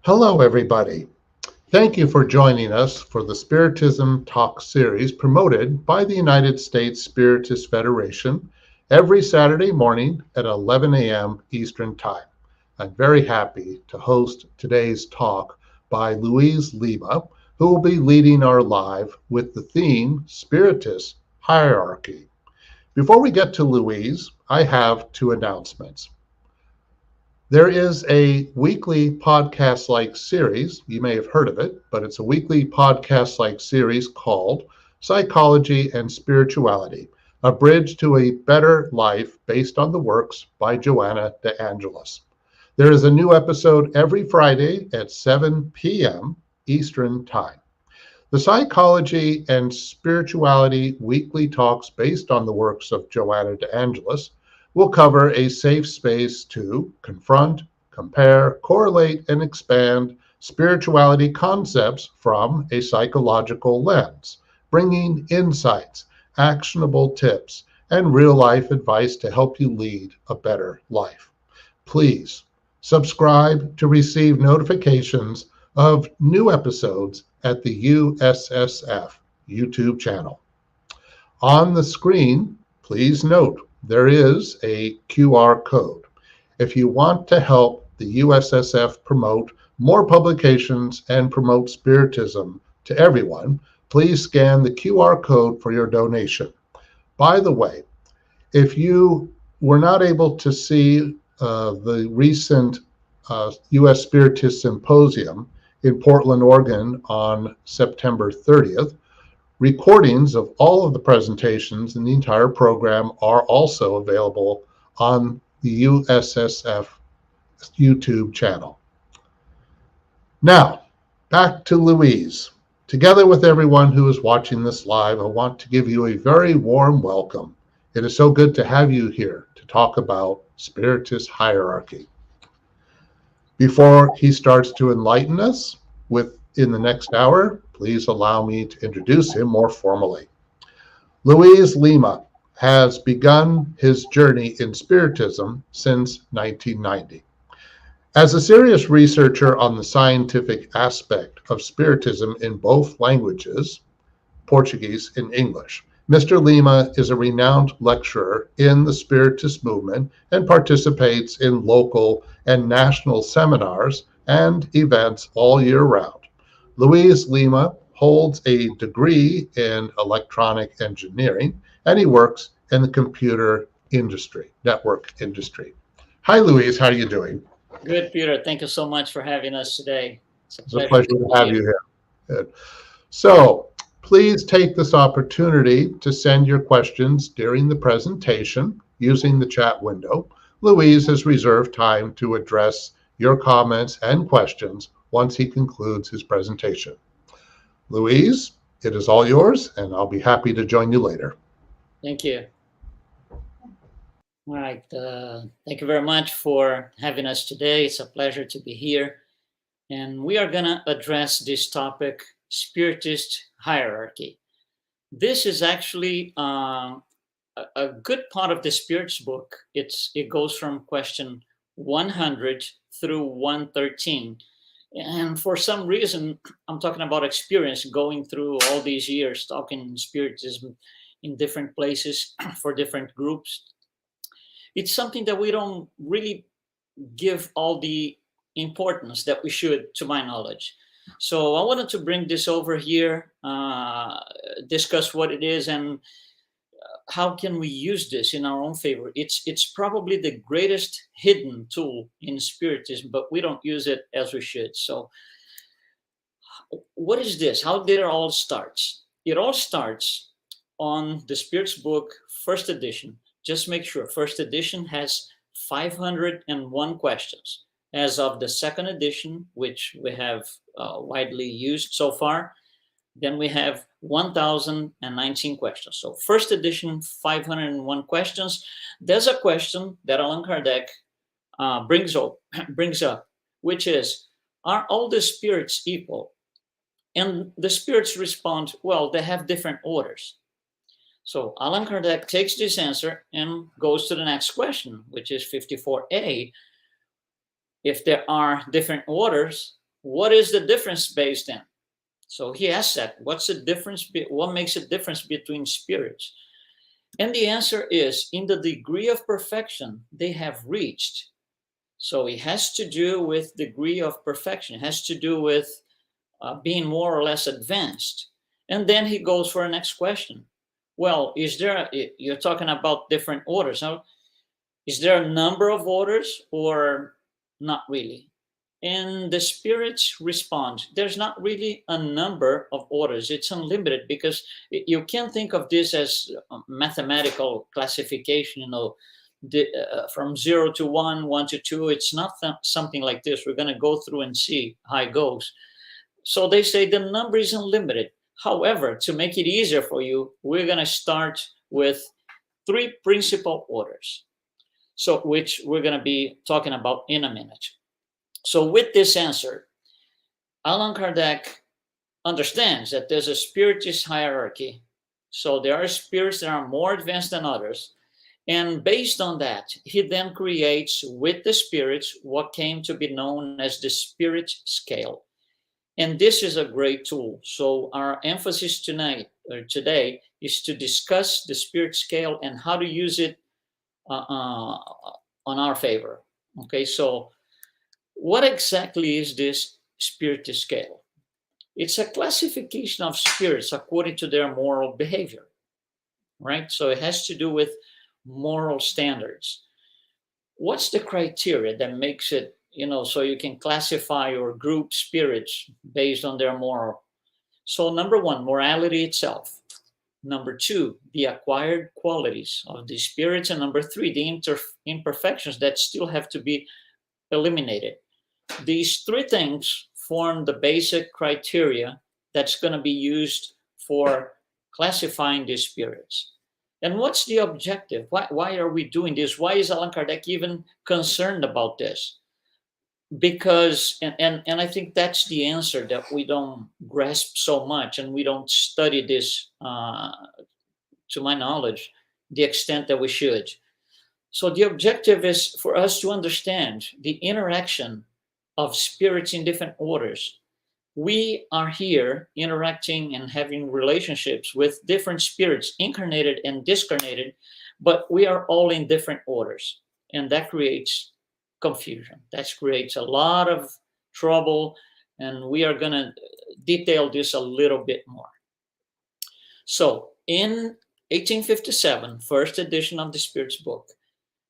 Hello, everybody. Thank you for joining us for the Spiritism Talk series promoted by the United States Spiritist Federation every Saturday morning at 11 a.m. Eastern Time. I'm very happy to host today's talk by Luiz Lima, who will be leading our live with the theme Spiritist Hierarchy. Before we get to Luiz, I have two announcements. There is a weekly podcast-like series, you may have heard of it, but it's a weekly podcast-like series called Psychology and Spirituality, A Bridge to a Better Life based on the works by Joanna de Angelis. There is a new episode every Friday at 7 p.m. Eastern Time. The Psychology and Spirituality weekly talks based on the works of Joanna de Angelis will cover a safe space to confront, compare, correlate, and expand spirituality concepts from a psychological lens, bringing insights, actionable tips, and real-life advice to help you lead a better life. Please subscribe to receive notifications of new episodes at the USSF YouTube channel. On the screen, please note there is a QR code. If you want to help the USSF promote more publications and promote Spiritism to everyone, please scan the QR code for your donation. By the way, if you were not able to see the recent U.S. Spiritist Symposium in Portland, Oregon on September 30th, recordings of all of the presentations in the entire program are also available on the USSF YouTube channel. Now, back to Luiz. Together with everyone who is watching this live, I want to give you a very warm welcome. It is so good to have you here to talk about Spiritist hierarchy. Before he starts to enlighten us in the next hour, please allow me to introduce him more formally. Luiz Lima has begun his journey in Spiritism since 1990. As a serious researcher on the scientific aspect of Spiritism in both languages, Portuguese and English, Mr. Lima is a renowned lecturer in the Spiritist movement and participates in local and national seminars and events all year round. Luiz Lima holds a degree in electronic engineering, and he works in the computer industry, network industry. Hi, Luiz. How are you doing? Good, Peter. Thank you so much for having us today. It's a pleasure to have you here. Good. So, please take this opportunity to send your questions during the presentation using the chat window. Luiz has reserved time to address your comments and questions once he concludes his presentation. Luiz, it is all yours, and I'll be happy to join you later. Thank you. All right. Thank you very much for having us today. It's a pleasure to be here. And we are going to address this topic, Spiritist hierarchy. This is actually a good part of the Spirit's book. It goes from question 100 through 113. And for some reason, I'm talking about experience going through all these years, talking Spiritism in different places for different groups. It's something that we don't really give all the importance that we should, to my knowledge. So I wanted to bring this over here, discuss what it is and how can we use this in our own favor. It's probably the greatest hidden tool in Spiritism, but we don't use it as we should. So what is this? How did it all start? It all starts on the Spirit's book, first edition. Just make sure first edition has 501 questions. As of the second edition, which we have widely used so far, then we have 1,019 questions. So first edition, 501 questions. There's a question that Allan Kardec brings up, which is, are all the spirits equal? And the spirits respond, well, they have different orders. So Allan Kardec takes this answer and goes to the next question, which is 54A. If there are different orders, what is the difference based in? So he asked that, what's the difference, what makes a difference between spirits? And the answer is in the degree of perfection they have reached. So it has to do with degree of perfection. It has to do with being more or less advanced. And then he goes for a next question. Well, you're talking about different orders. Now, is there a number of orders or not really? And the spirits respond, there's not really a number of orders. It's unlimited because you can't think of this as a mathematical classification, from 0 to 1, 1 to 2. It's not something like this. We're going to go through and see how it goes. So they say the number is unlimited. However, to make it easier for you, we're going to start with 3 principal orders, so which we're going to be talking about in a minute. So with this answer, Allan Kardec understands that there's a Spiritist hierarchy. So there are spirits that are more advanced than others. And based on that, he then creates with the spirits what came to be known as the spirit scale. And this is a great tool. So our emphasis today is to discuss the spirit scale and how to use it on our favor. Okay, so what exactly is this Spiritist scale? It's a classification of spirits according to their moral behavior, right? So it has to do with moral standards. What's the criteria that makes it, so you can classify or group spirits based on their moral? So number 1, morality itself. Number 2, the acquired qualities of the spirits. And number 3, the imperfections that still have to be eliminated. These 3 things form the basic criteria that's going to be used for classifying these spirits. And what's the objective? Why are we doing this? Why is Allan Kardec even concerned about this? Because, and I think that's the answer that we don't grasp so much, and we don't study this, to my knowledge, the extent that we should. So the objective is for us to understand the interaction of spirits in different orders. We are here interacting and having relationships with different spirits, incarnated and discarnated, but we are all in different orders. And that creates confusion. That creates a lot of trouble. And we are going to detail this a little bit more. So in 1857, first edition of the Spirits book,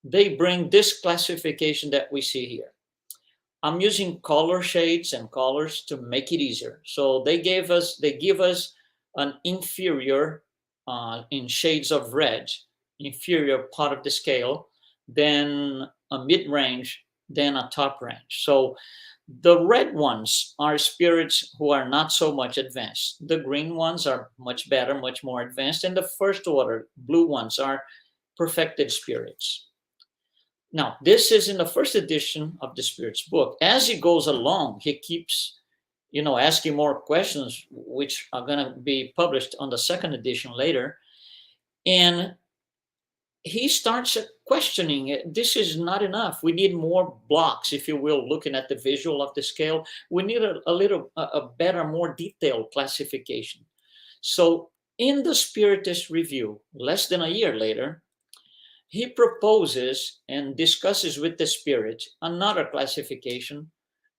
they bring this classification that we see here. I'm using color shades and colors to make it easier. So they give us an inferior, in shades of red, inferior part of the scale, then a mid-range, then a top range. So the red ones are spirits who are not so much advanced. The green ones are much better, much more advanced. And the first order, blue ones, are perfected spirits. Now, this is in the first edition of the Spirits book. As he goes along, he keeps, asking more questions, which are going to be published on the second edition later. And he starts questioning, this is not enough. We need more blocks, if you will, looking at the visual of the scale. We need a better, more detailed classification. So in the Spiritist Review, less than a year later, he proposes and discusses with the spirit another classification,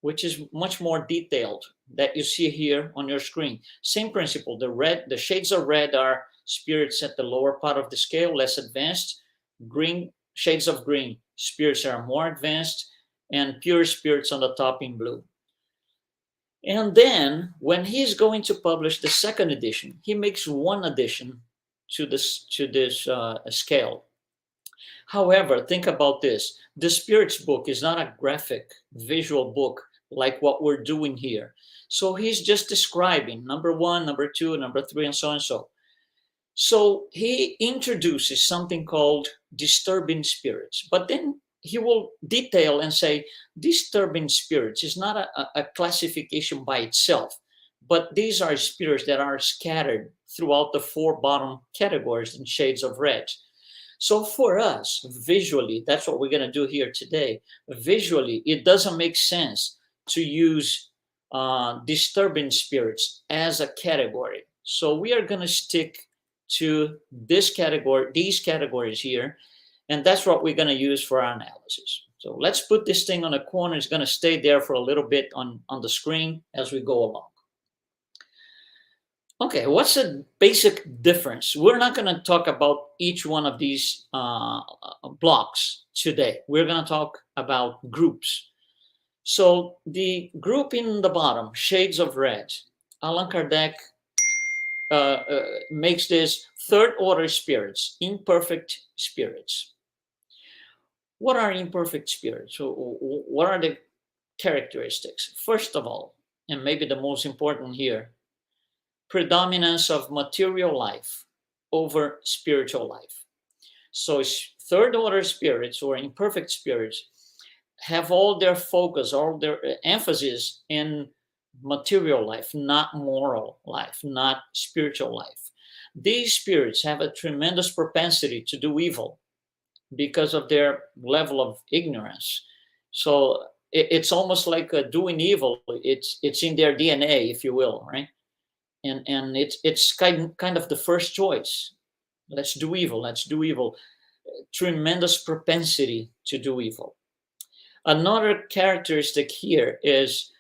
which is much more detailed, that you see here on your screen. Same principle. The shades of red are spirits at the lower part of the scale, less advanced. Green, shades of green, spirits are more advanced, and pure spirits on the top in blue. And then when he's going to publish the second edition, he makes one addition to this scale. However, think about this. The Spirits book is not a graphic, visual book like what we're doing here. So he's just describing number 1, number 2, number 3, and so on and so. So he introduces something called disturbing spirits. But then he will detail and say, disturbing spirits is not a classification by itself, but these are spirits that are scattered throughout the 4 bottom categories in shades of red. So for us, visually, that's what we're going to do here today. Visually, it doesn't make sense to use disturbing spirits as a category. So we are going to stick to this category, these categories here, and that's what we're going to use for our analysis. So let's put this thing on a corner. It's going to stay there for a little bit on the screen as we go along. Okay, what's the basic difference? We're not going to talk about each one of these blocks today. We're going to talk about groups. So the group in the bottom, shades of red, Allan Kardec makes this third order spirits, imperfect spirits. What are imperfect spirits? What are the characteristics? First of all, and maybe the most important here, predominance of material life over spiritual life. So third order spirits or imperfect spirits have all their focus, all their emphasis in material life, not moral life, not spiritual life. These spirits have a tremendous propensity to do evil because of their level of ignorance. So it's almost like doing evil. It's in their DNA, if you will, right? And it's kind of the first choice. Let's do evil. Let's do evil. Tremendous propensity to do evil. Another characteristic here is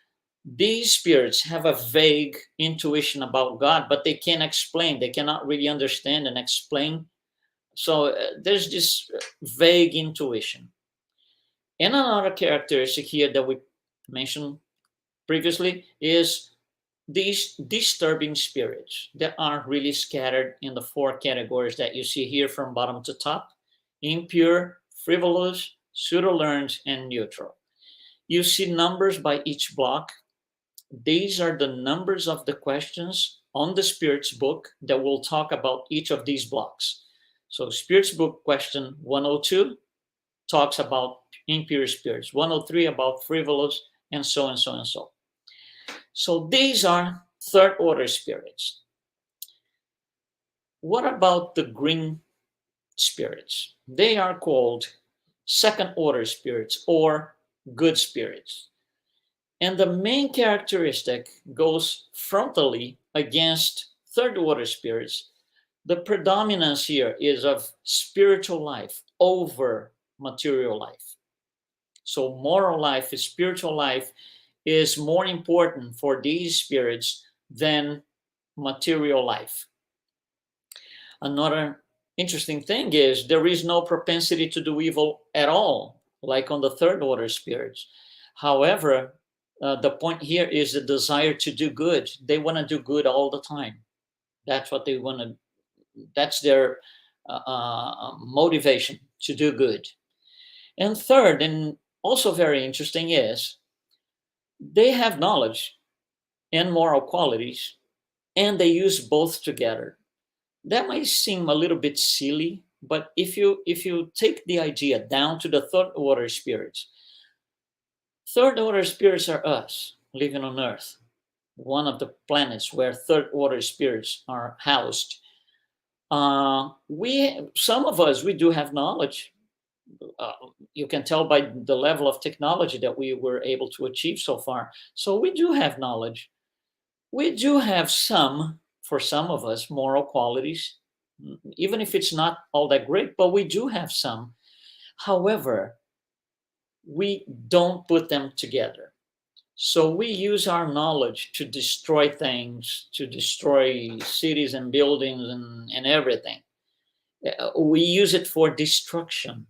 these spirits have a vague intuition about God, but they can't explain. They cannot really understand and explain. So there's this vague intuition. And another characteristic here that we mentioned previously is these disturbing spirits that are really scattered in the four categories that you see here from bottom to top: impure, frivolous, pseudo-learned, and neutral. You see numbers by each block. These are the numbers of the questions on the Spirit's book that will talk about each of these blocks. So Spirit's book question 102 talks about impure spirits, 103 about frivolous, and so and so and so. So these are third order spirits. What about the green spirits? They are called second order spirits or good spirits. And the main characteristic goes frontally against third order spirits. The predominance here is of spiritual life over material life. So moral life, spiritual life is more important for these spirits than material life. Another interesting thing is there is no propensity to do evil at all, like on the third order spirits. However, the point here is the desire to do good. They want to do good all the time. That's what they want to, that's their motivation to do good. And third, and also very interesting, is they have knowledge and moral qualities, and they use both together. That might seem a little bit silly, but if you take the idea down to the third order spirits, third order spirits are us living on Earth, one of the planets where third order spirits are housed. Some of us, we do have knowledge. You can tell by the level of technology that we were able to achieve so far. So we do have knowledge. We do have some, for some of us, moral qualities, even if it's not all that great, but we do have some. However, we don't put them together. So we use our knowledge to destroy things, to destroy cities and buildings and everything. We use it for destruction.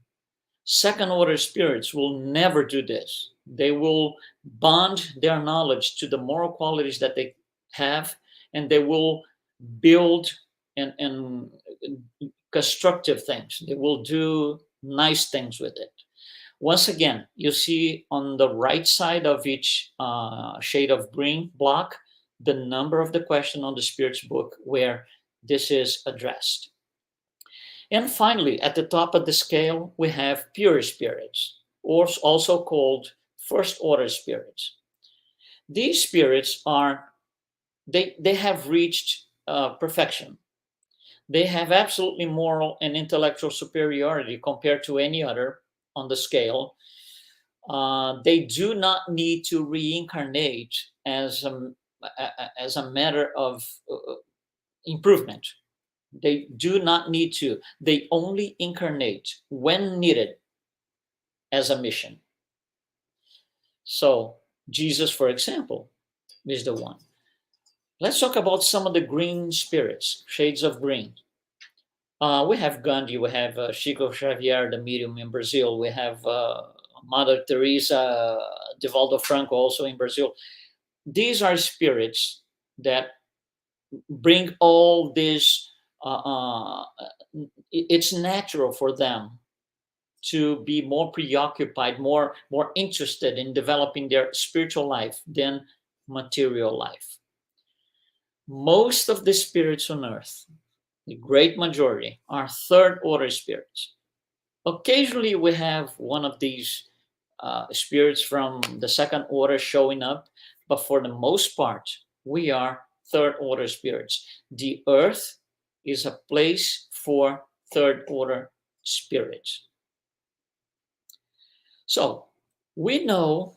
Second order spirits will never do this. They will bond their knowledge to the moral qualities that they have, and they will build and constructive things. They will do nice things with it. Once again, you see on the right side of each shade of green block the number of the question on the Spirit's book where this is addressed. And finally, at the top of the scale, we have pure spirits, or also called first order spirits. These spirits they have reached perfection. They have absolutely moral and intellectual superiority compared to any other on the scale. They do not need to reincarnate as a matter of improvement. They do not need to. They only incarnate when needed as a mission. So Jesus, for example, is the one. Let's talk about some of the green spirits, shades of green. We have Gandhi, we have Chico Xavier, the medium in Brazil. We have Mother Teresa, Divaldo Franco, also in Brazil. These are spirits that bring all this. It's natural for them to be more preoccupied, more interested in developing their spiritual life than material life. Most of the spirits on earth, the great majority, are third order spirits. Occasionally we have one of these spirits from the second order showing up, but for the most part, we are third order spirits. The earth is a place for third order spirits. So we know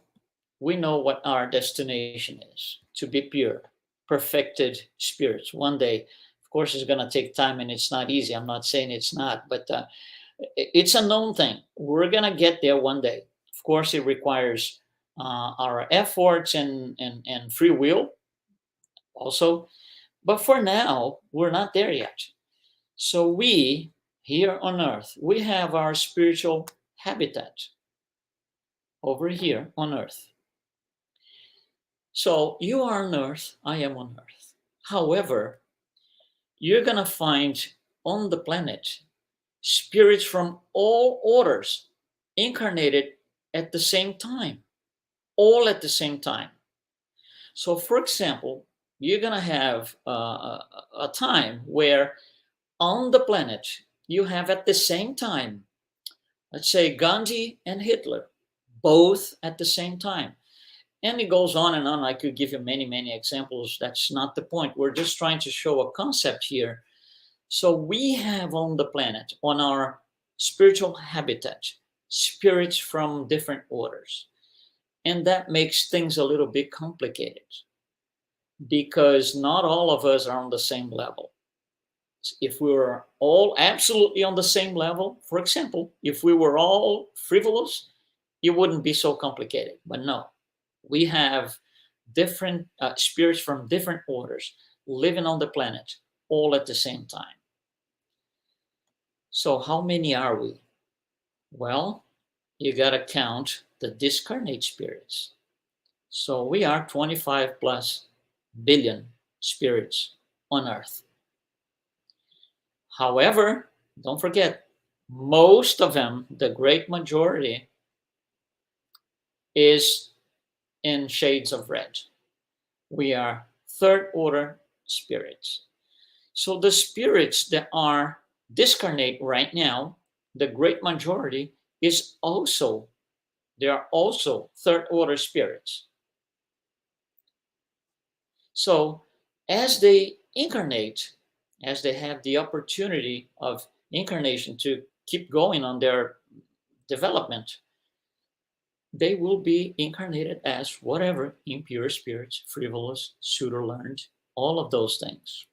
what our destination is, to be pure, perfected spirits. One day, of course, it's going to take time and it's not easy. I'm not saying it's not, but it's a known thing. We're going to get there one day. Of course, it requires our efforts and free will also. But for now, we're not there yet. So we, here on earth, we have our spiritual habitat over here on earth. So you are on earth, I am on earth. However, you're going to find on the planet spirits from all orders incarnated at the same time, all at the same time. So, for example, you're going to have a time where on the planet you have at the same time, let's say Gandhi and Hitler, both at the same time. And it goes on and on. I could give you many, many examples. That's not the point. We're just trying to show a concept here. So we have on the planet, on our spiritual habitat, spirits from different orders. And that makes things a little bit complicated because not all of us are on the same level. If we were all absolutely on the same level, for example, if we were all frivolous, it wouldn't be so complicated. But no, we have different spirits from different orders living on the planet all at the same time. So how many are we? Well, you got to count the discarnate spirits. So we are 25 plus billion spirits on earth. However, don't forget, most of them, the great majority, is in shades of red. We are third order spirits. So the spirits that are discarnate right now, the great majority they are also third order spirits. So as they incarnate, as they have the opportunity of incarnation to keep going on their development, they will be incarnated as whatever, impure spirits, frivolous, pseudo-learned, all of those things.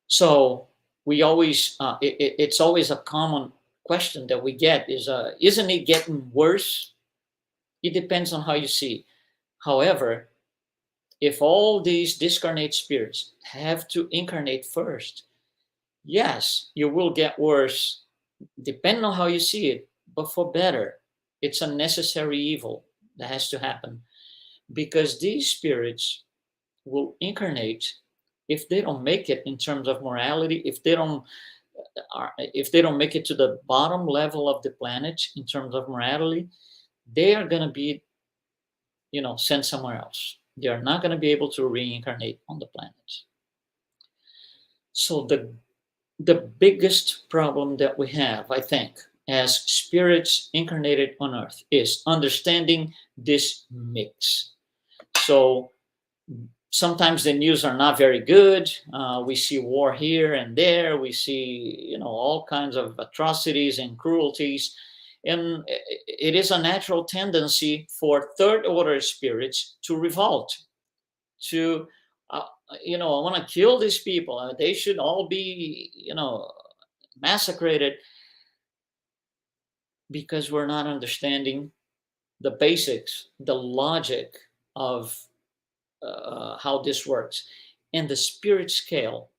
So we always, it's always a common question that we get is, isn't it getting worse? It depends on how you see. However, if all these discarnate spirits have to incarnate first, yes, you will get worse, depending on how you see it, but for better. It's a necessary evil that has to happen because these spirits will incarnate if they don't make it in terms of morality, if they don't make it to the bottom level of the planet in terms of morality, they are going to be, sent somewhere else. They are not going to be able to reincarnate on the planet. So the biggest problem that we have, I think, as spirits incarnated on earth is understanding this mix. So sometimes the news are not very good. We see war here and there. We see, all kinds of atrocities and cruelties. And it is a natural tendency for third order spirits to revolt, to, uh, I want to kill these people. They should all be, massacred, because we're not understanding the basics, the logic of how this works. And the spirit scale,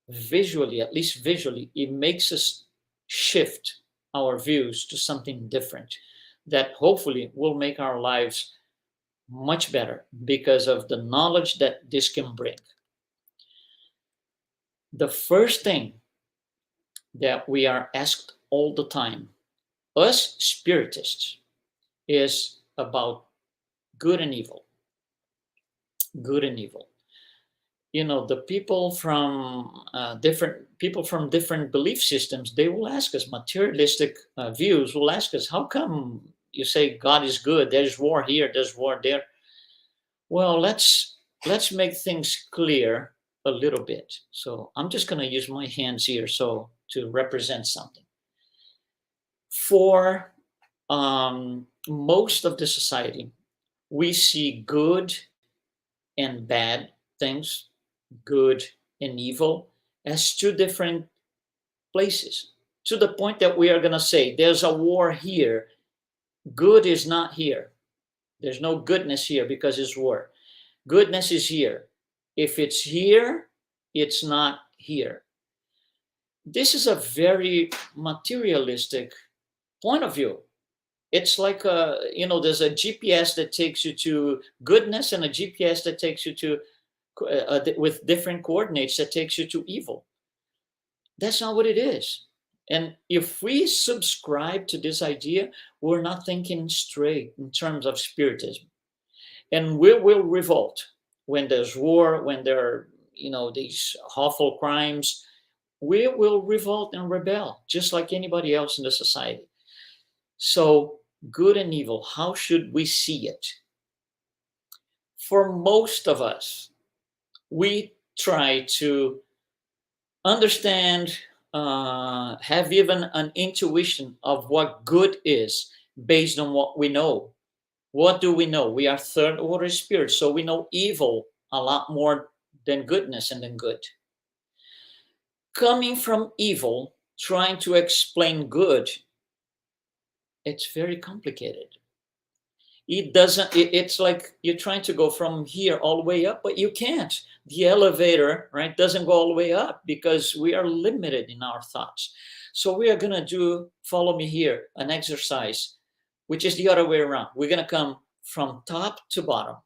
visually, at least visually, it makes us shift our views to something different that hopefully will make our lives much better because of the knowledge that this can bring. The first thing that we are asked all the time, us spiritists, is about good and evil. Good and evil. The people from different belief systems, they will ask us, materialistic views will ask us, how come you say God is good? There's war here, there's war there. Well, let's make things clear a little bit. So I'm just going to use my hands here so to represent something. For most of the society, we see good and bad things, good and evil, as two different places, to the point that we are going to say there's a war here. Good is not here. There's no goodness here because it's war. Goodness is here. If it's here, it's not here. This is a very materialistic point of view. It's like there's a GPS that takes you to goodness and a GPS that takes you to with different coordinates that takes you to evil. That's not what it is. And if we subscribe to this idea, we're not thinking straight in terms of spiritism. And we will revolt when there's war, when there are, these awful crimes. We will revolt and rebel, just like anybody else in the society. So, good and evil, how should we see it? For most of us, we try to understand, have even an intuition of what good is based on what we know. What do we know? We are third order spirits, so we know evil a lot more than goodness and than good. Coming from evil, trying to explain good, it's very complicated. It's like you're trying to go from here all the way up, but you can't. The elevator, right, doesn't go all the way up because we are limited in our thoughts. So we are going to do, follow me here, an exercise, which is the other way around. We're going to come from top to bottom.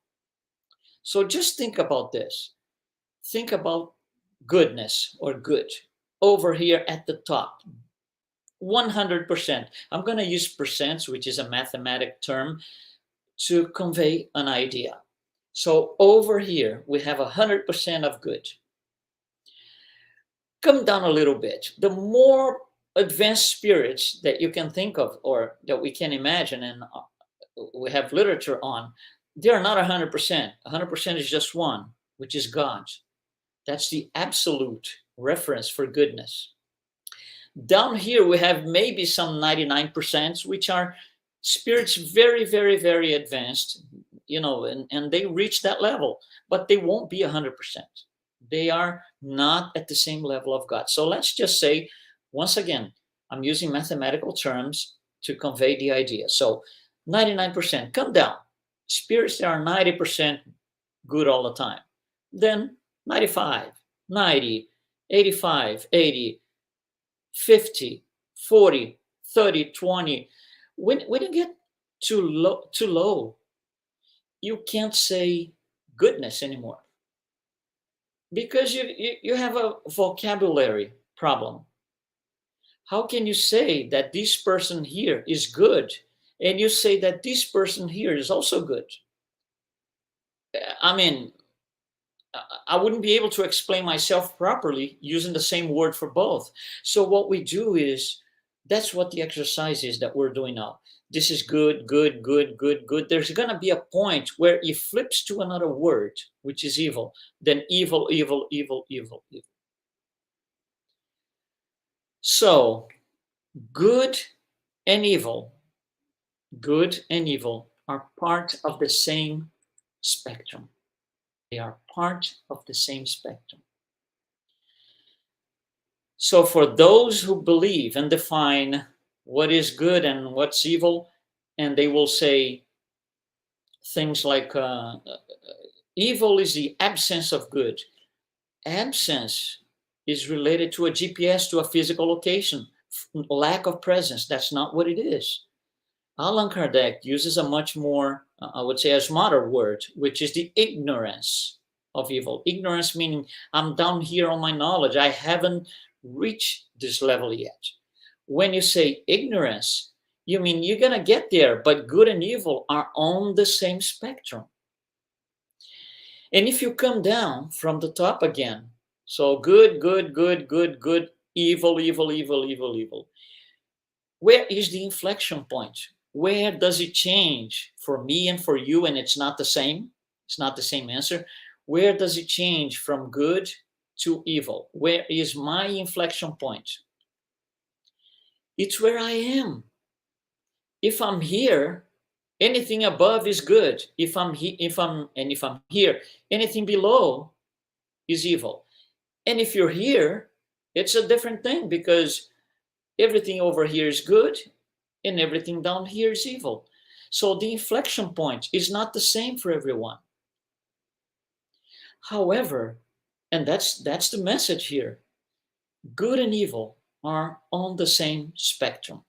So just think about this. Think about goodness or good over here at the top. 100%. I'm going to use percents, which is a mathematic term, to convey an idea. So over here, we have 100% of good. Come down a little bit. The more advanced spirits that you can think of or that we can imagine, and we have literature on, they are not 100%. 100% is just one, which is God. That's the absolute reference for goodness. Down here, we have maybe some 99%, which are spirits very, very, very advanced, and they reach that level, but they won't be 100%. They are not at the same level of God. So let's just say, once again, I'm using mathematical terms to convey the idea. So 99%, come down. Spirits that are 90% good all the time. Then 95, 90, 85, 80, 50, 40, 30, 20. When you get too low, you can't say goodness anymore because you have a vocabulary problem. How can you say that this person here is good and you say that this person here is also good? I mean, I wouldn't be able to explain myself properly using the same word for both. So what we do is, that's what the exercise is that we're doing now. This is good, good, good, good, good. There's going to be a point where it flips to another word, which is evil. Then evil, evil, evil, evil, evil. So good and evil, good and evil, are part of the same spectrum. They are part of the same spectrum. So for those who believe and define what is good and what's evil, and they will say things like evil is the absence of good. Absence is related to a GPS, to a physical location. Lack of presence, that's not what it is. Allan Kardec uses a much more, I would say, as modern word, which is the ignorance of evil. Ignorance meaning I'm down here on my knowledge. I haven't reached this level yet. When you say ignorance, you mean you're going to get there, but good and evil are on the same spectrum. And if you come down from the top again, so good, good, good, good, good, evil, evil, evil, evil, evil. Where is the inflection point? Where does it change for me and for you? And it's not the same. It's not the same answer. Where does it change from good to evil? Where is my inflection point? It's where I am. If I'm here, anything above is good. If I'm here, anything below is evil. And if you're here, it's a different thing, because everything over here is good and everything down here is evil. So the inflection point is not the same for everyone. However, and that's the message here, good and evil are on the same spectrum.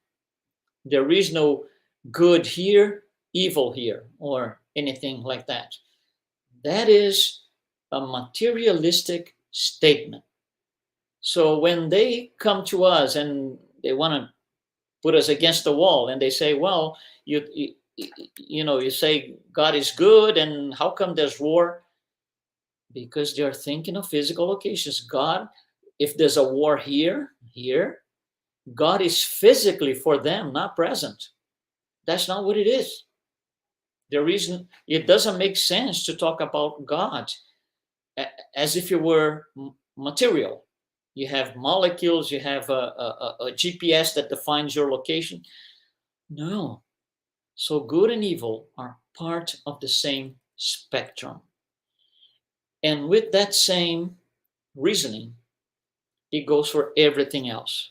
There is no good here, evil here, or anything like that. That is a materialistic statement. So when they come to us and they want to put us against the wall and they say, well, you say God is good and how come there's war? Because they're thinking of physical locations. God, if there's a war here, God is physically for them, not present. That's not what it is. It doesn't make sense to talk about God as if it were material. You have molecules, you have a GPS that defines your location. No. So good and evil are part of the same spectrum. And with that same reasoning, it goes for everything else.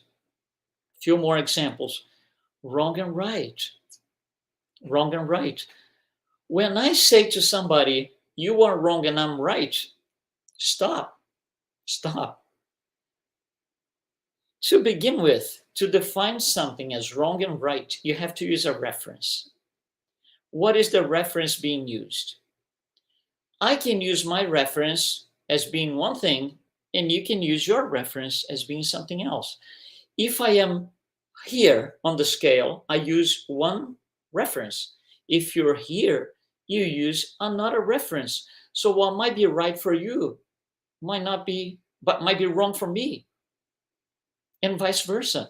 A few more examples. Wrong and right. Wrong and right. When I say to somebody, you are wrong and I'm right, stop. To begin with, to define something as wrong and right, you have to use a reference. What is the reference being used? I can use my reference as being one thing, and you can use your reference as being something else. If I am here on the scale, I use one reference. If you're here, you use another reference. So what might be right for you might not be, but might be wrong for me, and vice versa,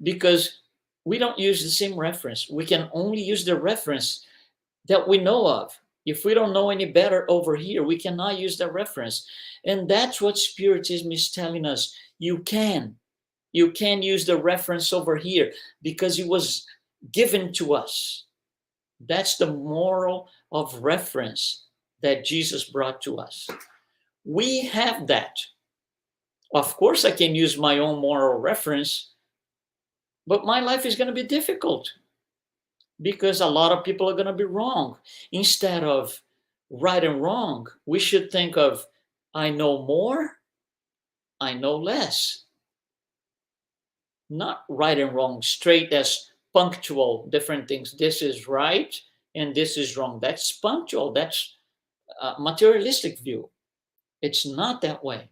because we don't use the same reference. We can only use the reference that we know of. If we don't know any better over here, we cannot use that reference. And that's what Spiritism is telling us. You can use the reference over here because it was given to us. That's the moral of reference that Jesus brought to us. We have that. Of course, I can use my own moral reference, but my life is going to be difficult because a lot of people are going to be wrong. Instead of right and wrong, we should think of, I know more, I know less. Not right and wrong, straight as punctual, different things. This is right and this is wrong. That's punctual. That's a materialistic view. It's not that way.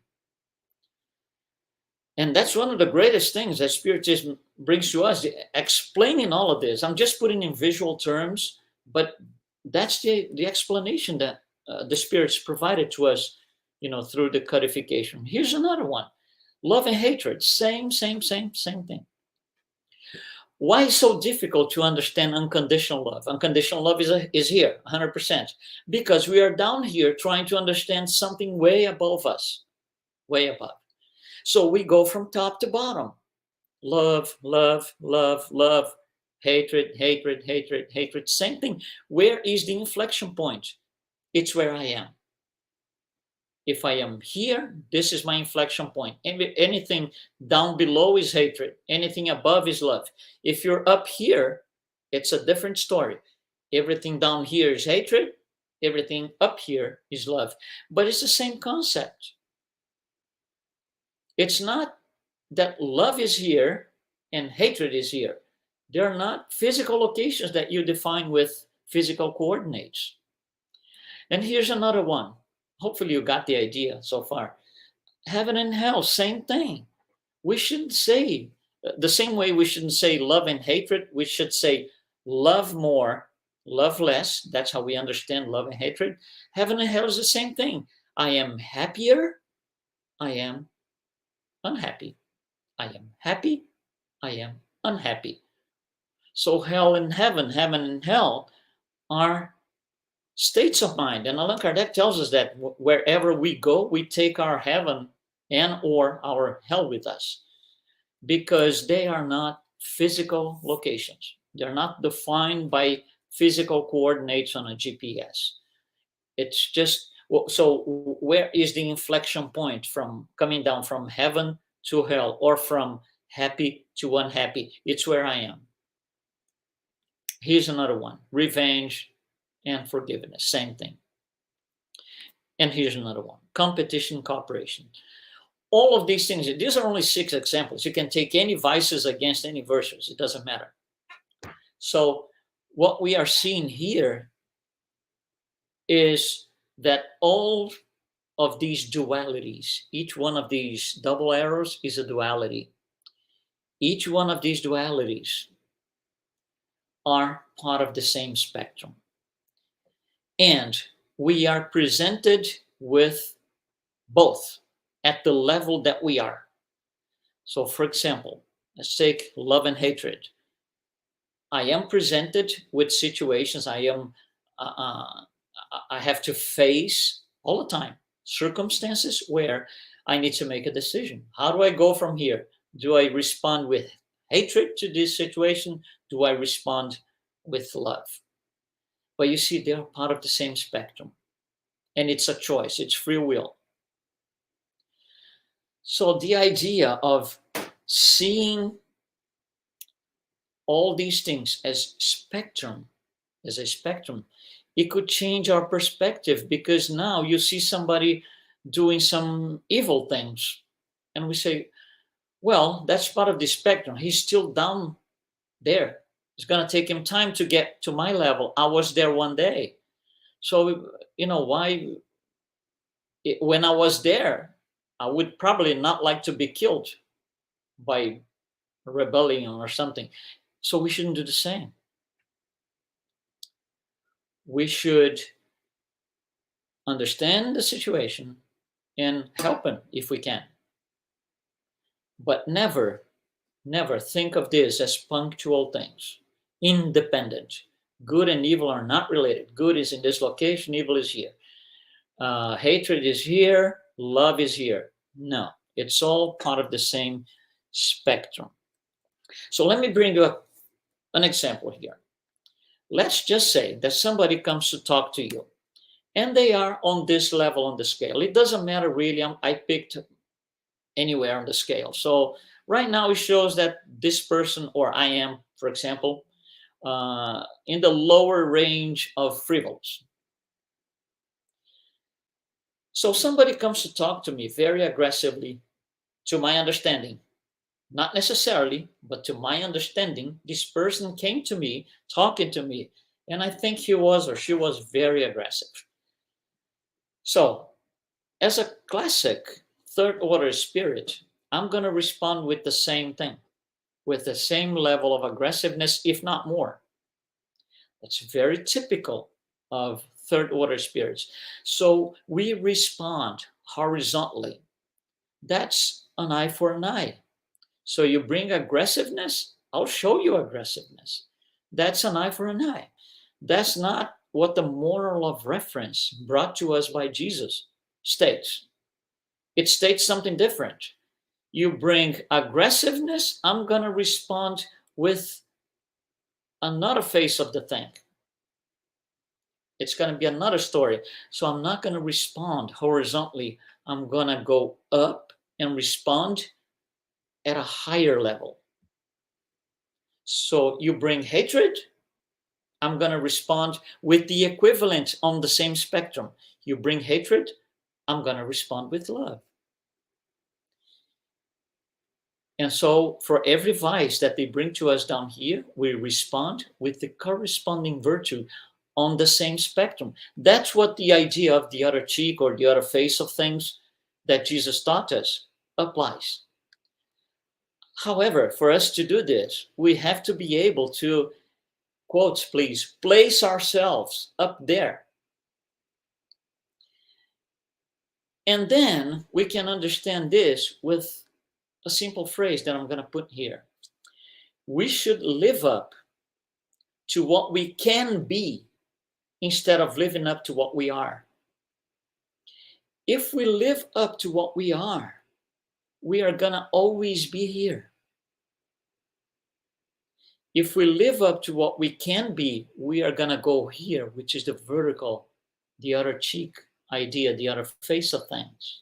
And that's one of the greatest things that Spiritism brings to us, explaining all of this. I'm just putting in visual terms, but that's the explanation that the spirits provided to us, through the codification. Here's another one. Love and hatred, same thing. Why so difficult to understand unconditional love? Unconditional love is here, 100%. Because we are down here trying to understand something way above us, way above. So we go from top to bottom. Love, love, love, love, Hatred, hatred, hatred, hatred. Same thing. Where is the inflection point? It's where I am. If I am here, this is my inflection point. Anything down below is hatred. Anything above is love. If you're up here, it's a different story. Everything down here is hatred. Everything up here is love. But it's the same concept. It's not that love is here and hatred is here. They're not physical locations that you define with physical coordinates. And here's another one. Hopefully you got the idea so far. Heaven and hell, same thing. We shouldn't say, the same way we shouldn't say love and hatred, we should say love more, love less. That's how we understand love and hatred. Heaven and hell is the same thing. I am happier, I am unhappy. I am happy, I am unhappy. So hell and heaven and hell are states of mind. And Allan Kardec tells us that wherever we go, we take our heaven and or our hell with us, because they are not physical locations. They're not defined by physical coordinates on a GPS. It's just, so where is the inflection point from coming down from heaven to hell or from happy to unhappy? It's where I am. Here's another one: revenge and forgiveness, same thing. And here's another one: competition, cooperation. All of these things, these are only 6 examples. You can take any vices against any virtues, it doesn't matter. So what we are seeing here is that all of these dualities, each one of these double arrows is a duality. Each one of these dualities are part of the same spectrum. And we are presented with both at the level that we are. So, for example, let's take love and hatred. I am presented with situations I have to face all the time, circumstances where I need to make a decision. How do I go from here? Do I respond with hatred to this situation? Do I respond with love? But you see, they're part of the same spectrum. And it's a choice, it's free will. So the idea of seeing all these things as a spectrum, it could change our perspective, because now you see somebody doing some evil things and we say, well, that's part of the spectrum. He's still down there. It's going to take him time to get to my level. I was there one day. So, why? When I was there, I would probably not like to be killed by rebellion or something. So we shouldn't do the same. We should understand the situation and help him if we can. But never think of this as punctual things, independent. Good and evil are not related. Good is in this location, evil is here. Hatred is here, love is here. No, it's all part of the same spectrum. So let me bring you an example here. Let's just say that somebody comes to talk to you and they are on this level on the scale. It doesn't matter really. I picked anywhere on the scale. So right now it shows that this person, or I am, for example, in the lower range of frivolous. So somebody comes to talk to me very aggressively, to my understanding. Not necessarily, but to my understanding, this person came to me, talking to me, and I think he was or she was very aggressive. So, as a classic third order spirit, I'm going to respond with the same thing, with the same level of aggressiveness, if not more. That's very typical of third order spirits. So we respond horizontally. That's an eye for an eye. So you bring aggressiveness, I'll show you aggressiveness. That's an eye for an eye. That's not what the moral of reference brought to us by Jesus states. It states something different. You bring aggressiveness, I'm going to respond with another face of the thing. It's going to be another story. So I'm not going to respond horizontally. I'm going to go up and respond at a higher level. So you bring hatred, I'm going to respond with the equivalent on the same spectrum. You bring hatred, I'm going to respond with love. And so for every vice that they bring to us down here, we respond with the corresponding virtue on the same spectrum. That's what the idea of the other cheek or the other face of things that Jesus taught us applies. However, for us to do this, we have to be able to, quotes please, place ourselves up there. And then we can understand this with a simple phrase that I'm going to put here. We should live up to what we can be instead of living up to what we are. If we live up to what we are going to always be here. If we live up to what we can be, we are going to go here, which is the vertical, the other cheek idea, the other face of things.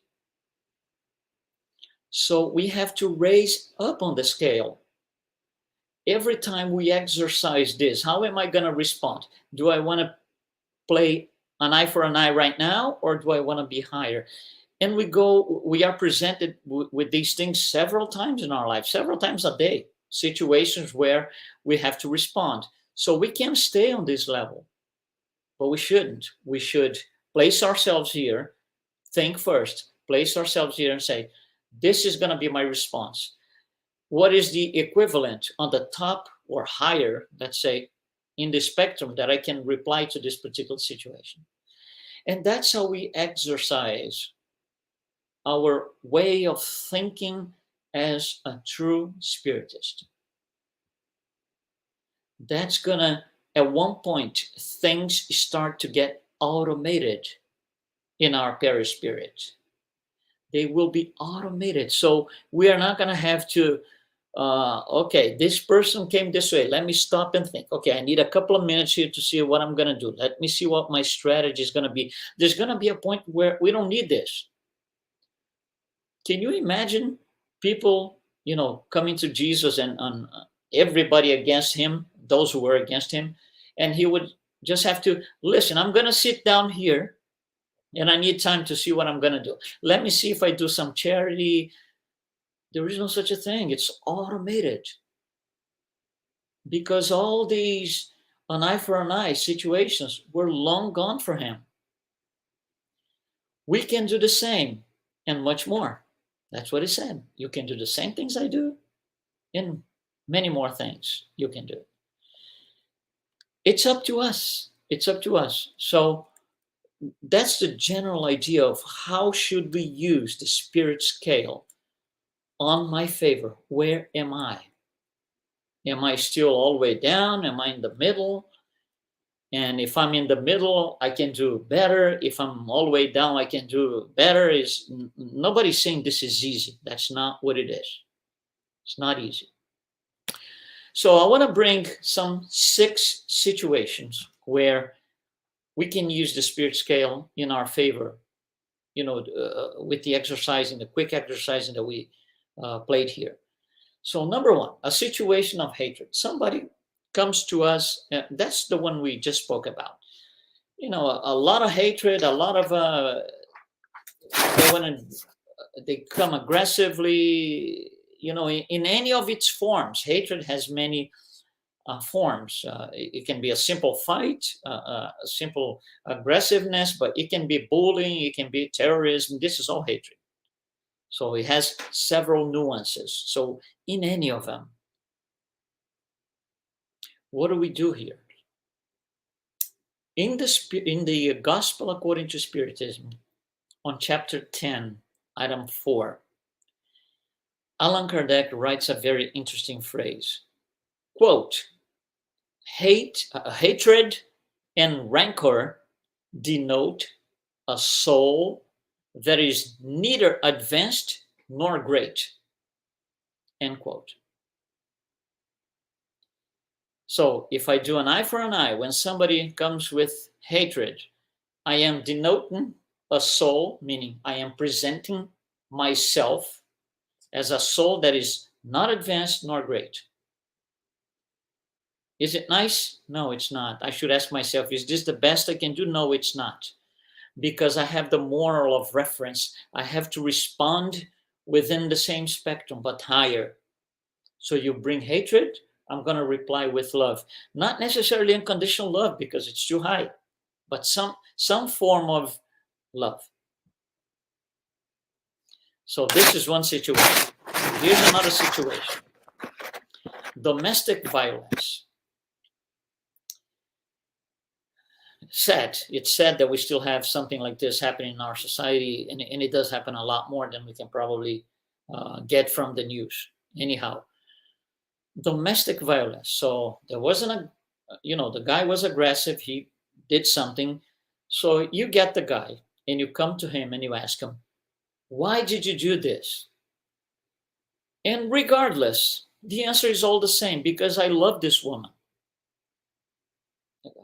So we have to raise up on the scale. Every time we exercise this, how am I going to respond? Do I want to play an eye for an eye right now, or do I want to be higher? And we are presented with these things several times in our life, several times a day, situations where we have to respond. So we can stay on this level, but we shouldn't. We should place ourselves here, think first, place ourselves here and say, this is going to be my response. What is the equivalent on the top or higher, let's say, in the spectrum that I can reply to this particular situation? And that's how we exercise our way of thinking as a true Spiritist. That's gonna, at one point, things start to get automated in our perispirit. They will be automated. So we are not gonna have to, okay, this person came this way. Let me stop and think. Okay, I need a couple of minutes here to see what I'm gonna do. Let me see what my strategy is gonna be. There's gonna be a point where we don't need this. Can you imagine people, coming to Jesus and everybody against him, those who were against him, and he would just have to listen. I'm going to sit down here and I need time to see what I'm going to do. Let me see if I do some charity. There is no such a thing. It's automated because all these an eye for an eye situations were long gone for him. We can do the same and much more. That's what he said. You can do the same things I do and many more things you can do. It's up to us. It's up to us. So that's the general idea of how should we use the spirit scale on my favor. Where am I? Am I still all the way down? Am I in the middle? And if I'm in the middle, I can do better. If I'm all the way down, I can do better. Nobody's saying this is easy. That's not what it is. It's not easy. So I want to bring some 6 situations where we can use the spirit scale in our favor, with the exercising, the quick exercising that we played here. So number 1, a situation of hatred. Somebody comes to us, that's the one we just spoke about. A lot of hatred, a lot of they come aggressively, in any of its forms. Hatred has many forms. It can be a simple fight, a simple aggressiveness, but it can be bullying, it can be terrorism. This is all hatred. So it has several nuances. So in any of them, what do we do here? In the Gospel according to Spiritism, on chapter 10, item 4, Allan Kardec writes a very interesting phrase. Quote, hatred and rancor denote a soul that is neither advanced nor great. End quote. So if I do an eye for an eye, when somebody comes with hatred, I am denoting a soul, meaning I am presenting myself as a soul that is not advanced nor great. Is it nice? No, it's not. I should ask myself, is this the best I can do? No, it's not. Because I have the moral of reference. I have to respond within the same spectrum, but higher. So you bring hatred, I'm going to reply with love. Not necessarily unconditional love because it's too high, but some form of love. So this is one situation. Here's another situation. Domestic violence. It's sad that we still have something like this happening in our society, and it does happen a lot more than we can probably get from the news. Anyhow, domestic violence. So there wasn't the guy was aggressive. He did something. So you get the guy and you come to him and you ask him, why did you do this? And regardless, the answer is all the same, because I love this woman.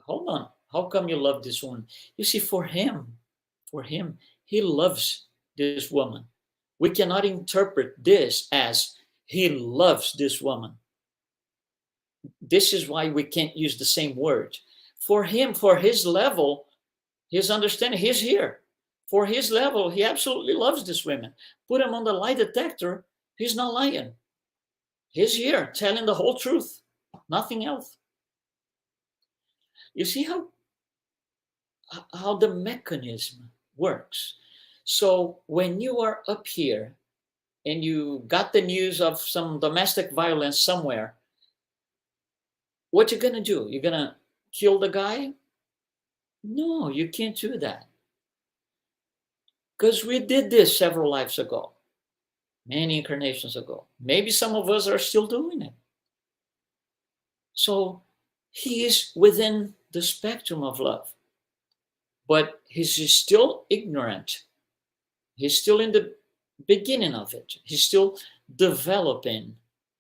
Hold on. How come you love this woman? You see, for him, he loves this woman. We cannot interpret this as he loves this woman. This is why we can't use the same word. For him, for his level, his understanding, he's here. For his level, he absolutely loves this woman. Put him on the lie detector, he's not lying. He's here telling the whole truth, nothing else. You see how the mechanism works. So when you are up here and you got the news of some domestic violence somewhere, what you gonna do? You're gonna kill the guy? No, you can't do that. Because we did this several lives ago, many incarnations ago. Maybe some of us are still doing it. So he is within the spectrum of love, but he's still ignorant. He's still in the beginning of it. He's still developing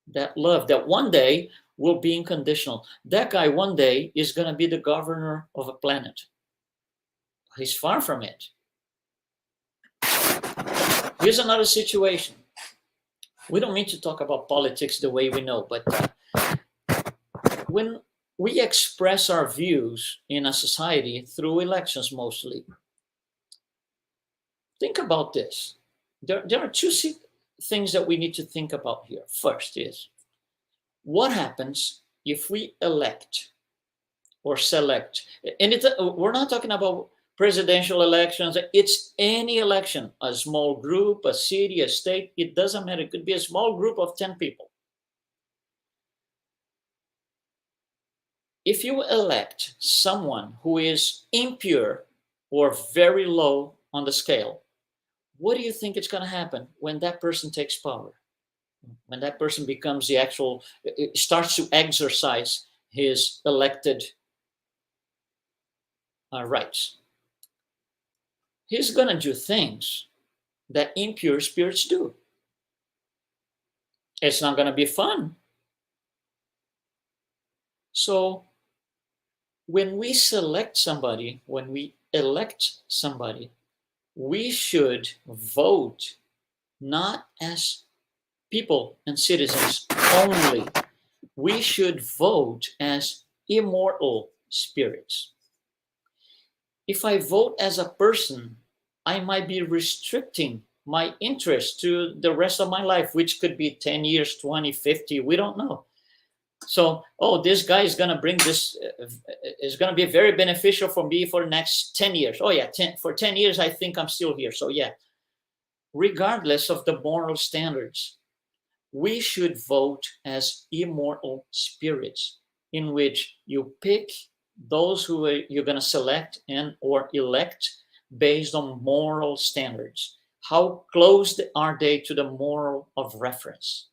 that love that one day will be unconditional. That guy one day is going to be the governor of a planet. He's far from it. Here's another situation. We don't mean to talk about politics the way we know, but when we express our views in a society through elections mostly, think about this. There are two things that we need to think about here. First is, what happens if we elect or select? And we're not talking about presidential elections. It's any election, a small group, a city, a state. It doesn't matter. It could be a small group of 10 people. If you elect someone who is impure or very low on the scale, what do you think is going to happen when that person takes power? When that person becomes starts to exercise his elected rights? He's going to do things that impure spirits do. It's not going to be fun. So when we select somebody, when we elect somebody, we should vote not as people and citizens only. We should vote as immortal spirits. If I vote as a person, I might be restricting my interest to the rest of my life, which could be 10 years, 20, 50, we don't know. So, this guy is going to bring this, is going to be very beneficial for me for the next 10 years. Oh yeah, for 10 years, I think I'm still here. So yeah, regardless of the moral standards, we should vote as immortal spirits, in which you pick those who you're going to select and or elect based on moral standards. How close are they to the moral of reference?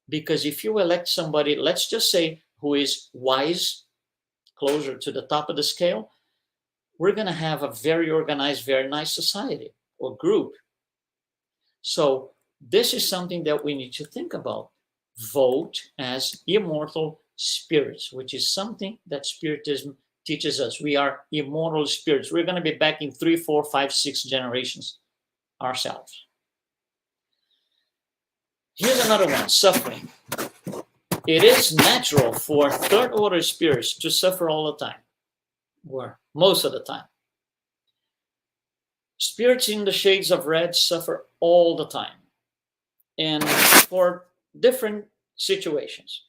Because if you elect somebody, let's just say, who is wise, closer to the top of the scale, we're going to have a very organized, very nice society or group. So this is something that we need to think about. Vote as immortal spirits, which is something that Spiritism teaches us. We are immortal spirits. We're going to be back in 3, 4, 5, 6 generations ourselves. Here's another one, suffering. It is natural for third order spirits to suffer all the time, or most of the time. Spirits in the shades of red suffer all the time, and for different situations.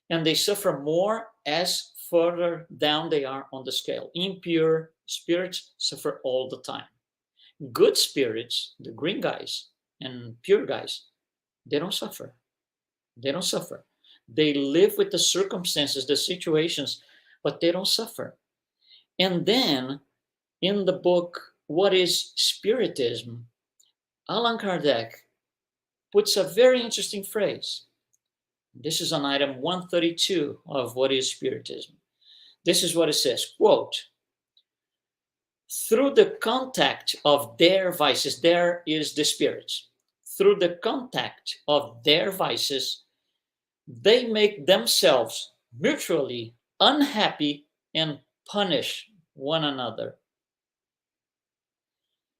And they suffer more as further down they are on the scale. Impure spirits suffer all the time. Good spirits, the green guys and pure guys, they don't suffer. They don't suffer. They live with the circumstances, the situations, but they don't suffer. And then in the book, What is Spiritism? Allan Kardec puts a very interesting phrase. This is on item 132 of What is Spiritism? This is what it says, quote, through the contact of their vices, there is the spirits, through the contact of their vices, they make themselves mutually unhappy and punish one another.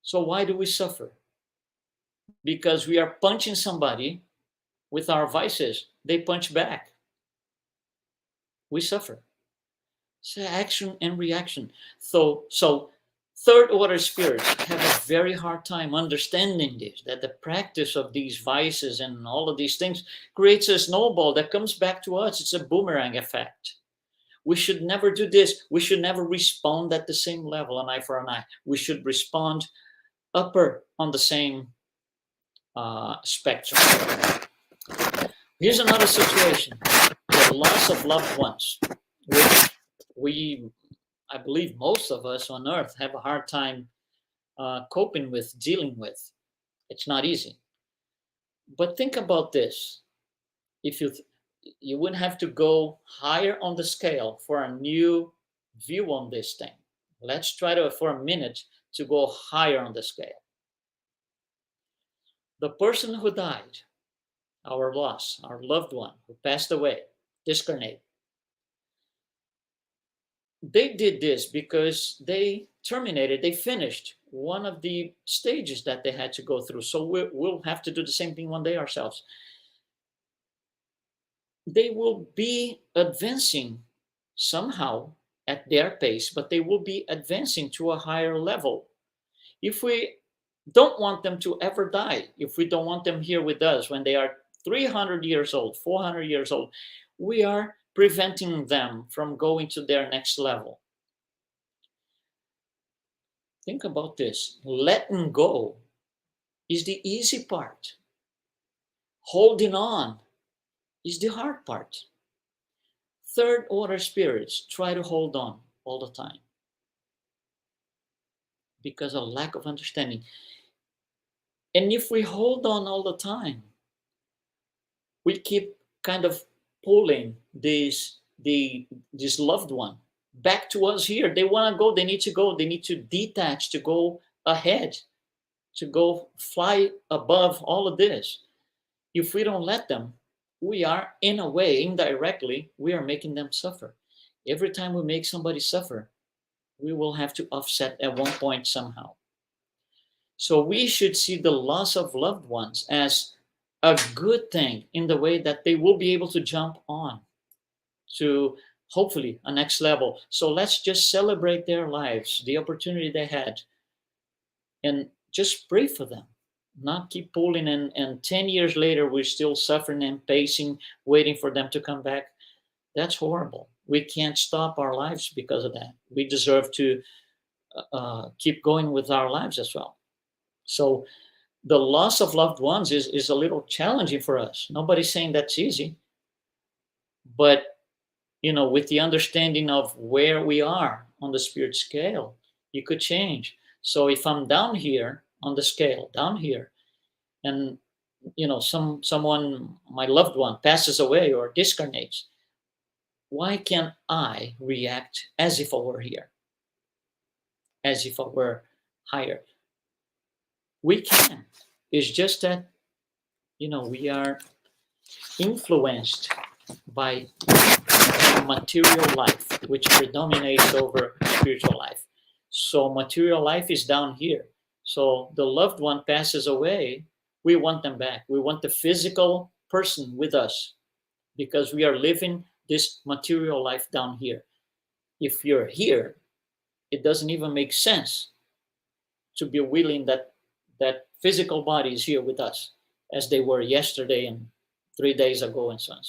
So why do we suffer? Because we are punching somebody with our vices. They punch back. We suffer. It's action and reaction. So third order spirits have a very hard time understanding this, that the practice of these vices and all of these things creates a snowball that comes back to us. It's a boomerang effect. We should never do this. We should never respond at the same level, an eye for an eye. We should respond upper on the same spectrum. Here's another situation, the loss of loved ones, which I believe most of us on earth have a hard time coping with, dealing with. It's not easy. But think about this. If you would have to go higher on the scale for a new view on this thing. Let's try to, for a minute, to go higher on the scale. The person who died, our loss, our loved one who passed away, discarnate, they did this because they terminated, they finished one of the stages that they had to go through. So we'll have to do the same thing one day ourselves. They will be advancing somehow at their pace, but they will be advancing to a higher level. If we don't want them to ever die, if we don't want them here with us when they are 300 years old, 400 years old, we are preventing them from going to their next level. Think about this. Letting go is the easy part. Holding on is the hard part. Third order spirits try to hold on all the time because of lack of understanding. And if we hold on all the time, we keep kind of pulling this loved one back to us here. They want to go, they need to go, they need to detach, to go ahead, to go fly above all of this. If we don't let them, we are, in a way, indirectly, we are making them suffer. Every time we make somebody suffer, we will have to offset at one point somehow. So we should see the loss of loved ones as a good thing, in the way that they will be able to jump on to hopefully a next level. So let's just celebrate their lives, the opportunity they had, and just pray for them. Not keep pulling, and 10 years later we're still suffering and pacing, waiting for them to come back. That's horrible. We can't stop our lives because of that. We deserve to keep going with our lives as well. So the loss of loved ones is a little challenging for us. Nobody's saying that's easy, but with the understanding of where we are on the spirit scale, you could change. So if I'm down here on the scale, down here, and someone, my loved one, passes away or discarnates, why can't I react as if I were here, as if I were higher? We can. It's just that we are influenced by material life, which predominates over spiritual life. So material life is down here. So the loved one passes away, we want them back. We want the physical person with us because we are living this material life down here. If you're here, it doesn't even make sense to be willing that physical body is here with us as they were yesterday and 3 days ago and so on.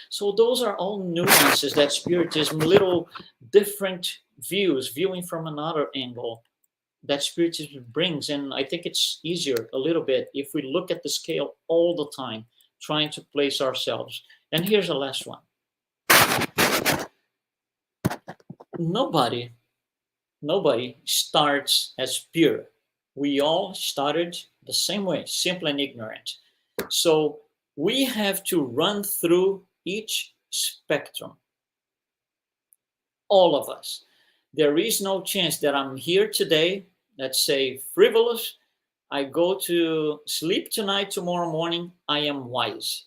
So those are all nuances that Spiritism, little different views, viewing from another angle that Spiritism brings. And I think it's easier a little bit if we look at the scale all the time, trying to place ourselves. And here's the last one. Nobody starts as pure. We all started the same way, simple and ignorant. So we have to run through each spectrum. All of us. There is no chance that I'm here today, let's say frivolous, I go to sleep tonight, tomorrow morning, I am wise.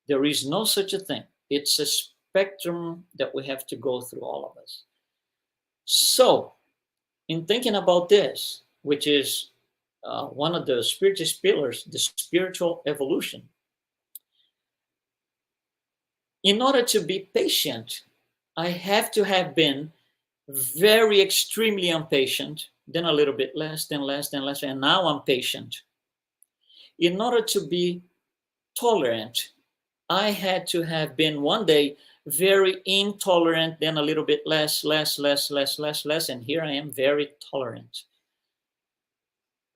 There is no such a thing. It's a spectrum that we have to go through, all of us. So, in thinking about this, which is one of the Spiritist pillars, the spiritual evolution, in order to be patient, I have to have been very extremely impatient, then a little bit less, then less, then less, and now I'm patient. In order to be tolerant, I had to have been one day very intolerant, then a little bit less, and here I am very tolerant.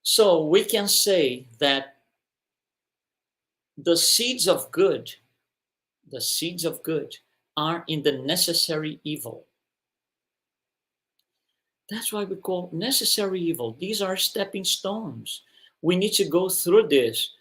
So we can say that the seeds of good are in the necessary evil. That's why we call necessary evil. These are stepping stones. We need to go through this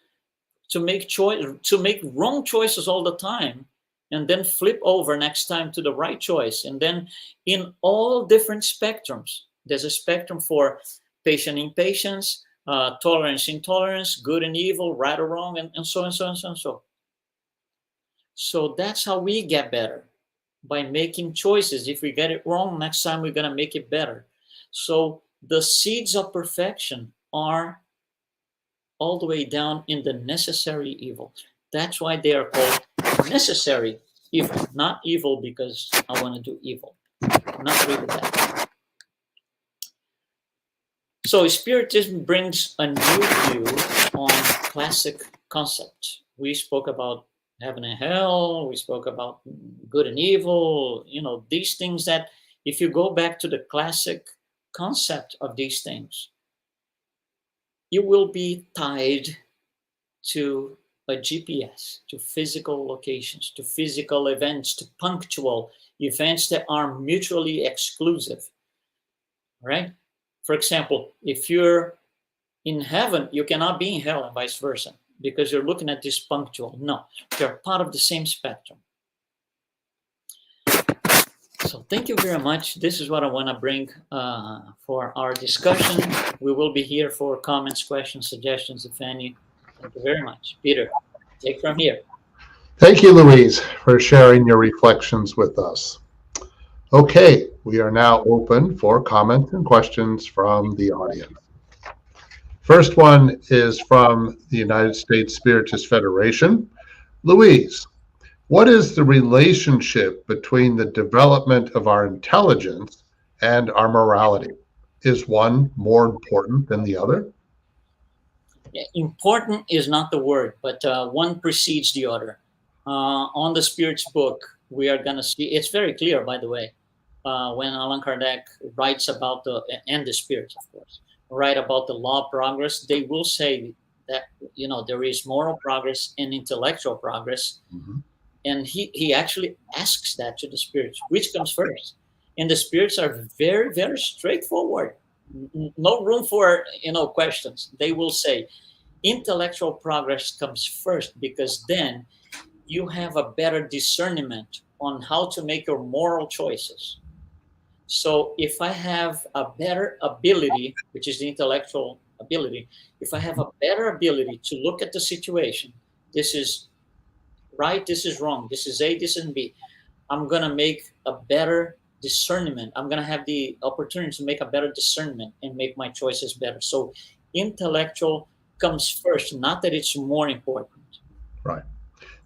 to make wrong choices all the time, and then flip over next time to the right choice. And then in all different spectrums, there's a spectrum for patient impatience, tolerance, intolerance, good and evil, right or wrong, and so on, so on, so on, so. So that's how we get better, by making choices. If we get it wrong, next time we're going to make it better. So the seeds of perfection are all the way down in the necessary evil. That's why they are called necessary evil, not evil because I want to do evil. Not really that. So Spiritism brings a new view on classic concepts. We spoke about heaven and hell, we spoke about good and evil, these things that if you go back to the classic concept of these things, you will be tied to a GPS, to physical locations, to physical events, to punctual events that are mutually exclusive, right? For example, if you're in heaven, you cannot be in hell and vice versa, because you're looking at this punctual. No, they're part of the same spectrum. So thank you very much. This is what I want to bring for our discussion. We will be here for comments, questions, suggestions, if any. Thank you very much. Peter, take from here. Thank you, Luiz, for sharing your reflections with us. Okay, we are now open for comments and questions from the audience. First one is from the United States Spiritist Federation. Luiz, what is the relationship between the development of our intelligence and our morality? Is one more important than the other? Important is not the word, but one precedes the other. On the Spirit's book, we are going to see, it's very clear, by the way, when Allan Kardec writes about and the Spirits, of course, write about the law of progress, they will say that, there is moral progress and intellectual progress. Mm-hmm. And he actually asks that to the Spirits, which comes first? And the Spirits are very, very straightforward. No room for, questions. They will say intellectual progress comes first, because then you have a better discernment on how to make your moral choices. So if I have a better ability, which is the intellectual ability, if I have a better ability to look at the situation, this is right, this is wrong, this is A, this is B, I'm going to make a better discernment. I'm going to have the opportunity to make a better discernment and make my choices better. So intellectual comes first, not that it's more important. Right.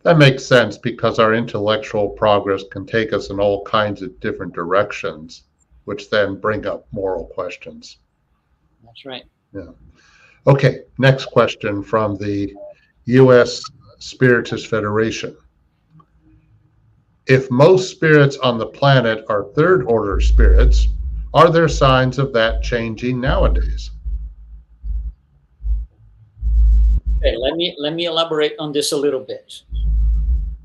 That makes sense because our intellectual progress can take us in all kinds of different directions, which then bring up moral questions. That's right. Yeah. Okay, next question from the U.S. Spiritist Federation. If most spirits on the planet are third order spirits, are there signs of that changing nowadays? Okay, let me elaborate on this a little bit.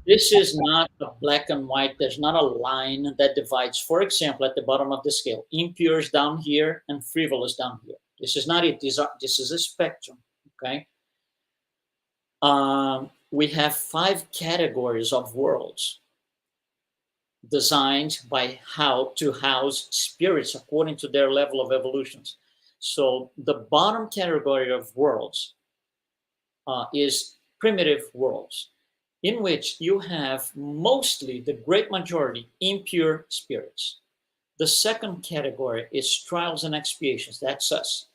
This is not a black and white. There's not a line that divides. For example, at the bottom of the scale, impure is down here and frivolous down here. This is not it. This is a spectrum. Okay. We have 5 categories of worlds designed by how to house spirits according to their level of evolutions. So the bottom category of worlds is primitive worlds, in which you have mostly the great majority impure spirits. The second category is trials and expiations. That's us.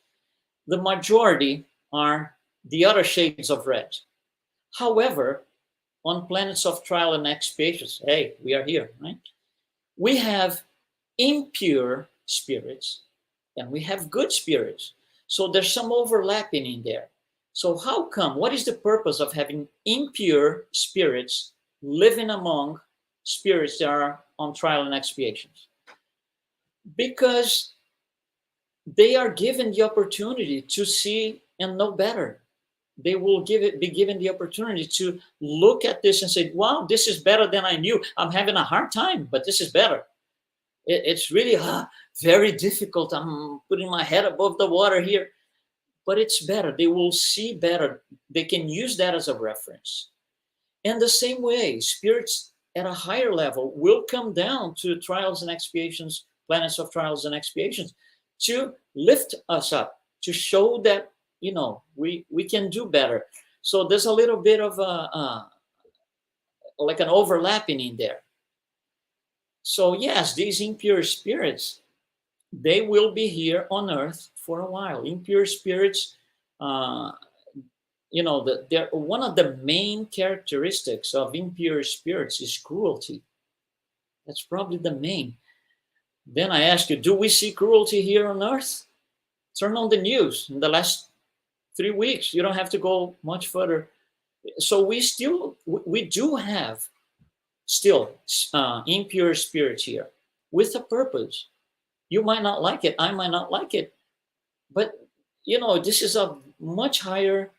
The majority are the other shades of red. However, on planets of trial and expiations, hey, we are here, right? We have impure spirits and we have good spirits. So there's some overlapping in there. So how come? What is the purpose of having impure spirits living among spirits that are on trial and expiations? Because they are given the opportunity to see and know better. They will be given the opportunity to look at this and say, wow, this is better than I knew. I'm having a hard time, but this is better. It's really very difficult. I'm putting my head above the water here, but it's better. They will see better. They can use that as a reference. And the same way, spirits at a higher level will come down to trials and expiations, planets of trials and expiations, to lift us up, to show that, we can do better. So there's a little bit of like an overlapping in there. So yes, these impure spirits, they will be here on earth for a while. Impure spirits, they're one of the main characteristics of impure spirits is cruelty. That's probably the main. Then I ask you, do we see cruelty here on earth? Turn on the news in the last 3 weeks. You don't have to go much further. So we do have still impure spirits here with a purpose. You might not like it. I might not like it. But, this is a much higher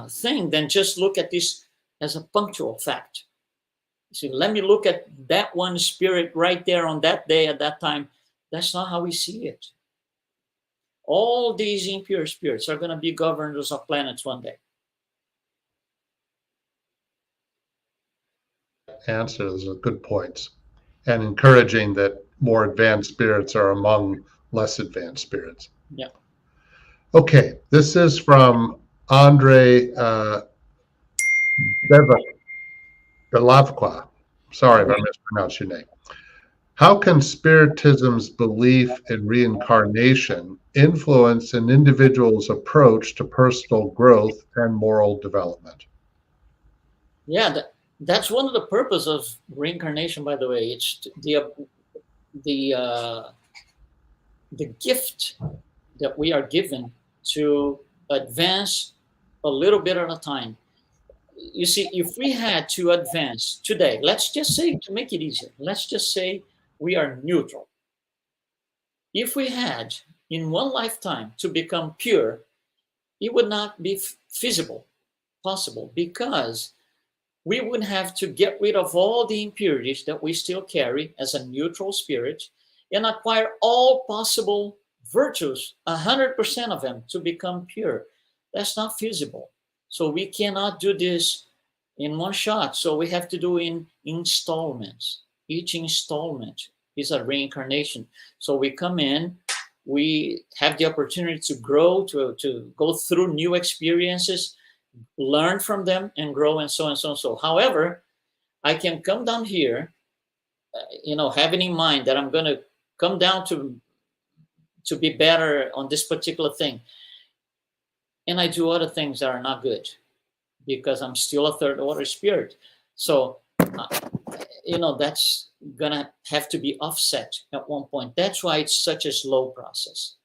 thing than just look at this as a punctual fact. You see, let me look at that one spirit right there on that day at that time. That's not how we see it. All these impure spirits are going to be governors of planets one day. Answers are good points, and encouraging that more advanced spirits are among less advanced spirits. Yeah. Okay, this is from Andre Belavqua. Sorry if I mispronounced your name. How can Spiritism's belief in reincarnation influence an individual's approach to personal growth and moral development? Yeah, that's one of the purposes of reincarnation, by the way. It's the gift that we are given to advance a little bit at a time. You see, if we had to advance today, let's just say, to make it easier, let's just say we are neutral. If we had in one lifetime to become pure, it would not be possible, because we would have to get rid of all the impurities that we still carry as a neutral spirit and acquire all possible virtues, 100% of them, to become pure. That's not feasible. So we cannot do this in one shot. So we have to do in installments. Each installment is a reincarnation. So we come in, we have the opportunity to grow, to go through new experiences, learn from them and grow, and so on and so on. So, however, I can come down here having in mind that I'm going to come down to be better on this particular thing, and I do other things that are not good because I'm still a third order spirit. So, that's gonna have to be offset at one point. That's why it's such a slow process,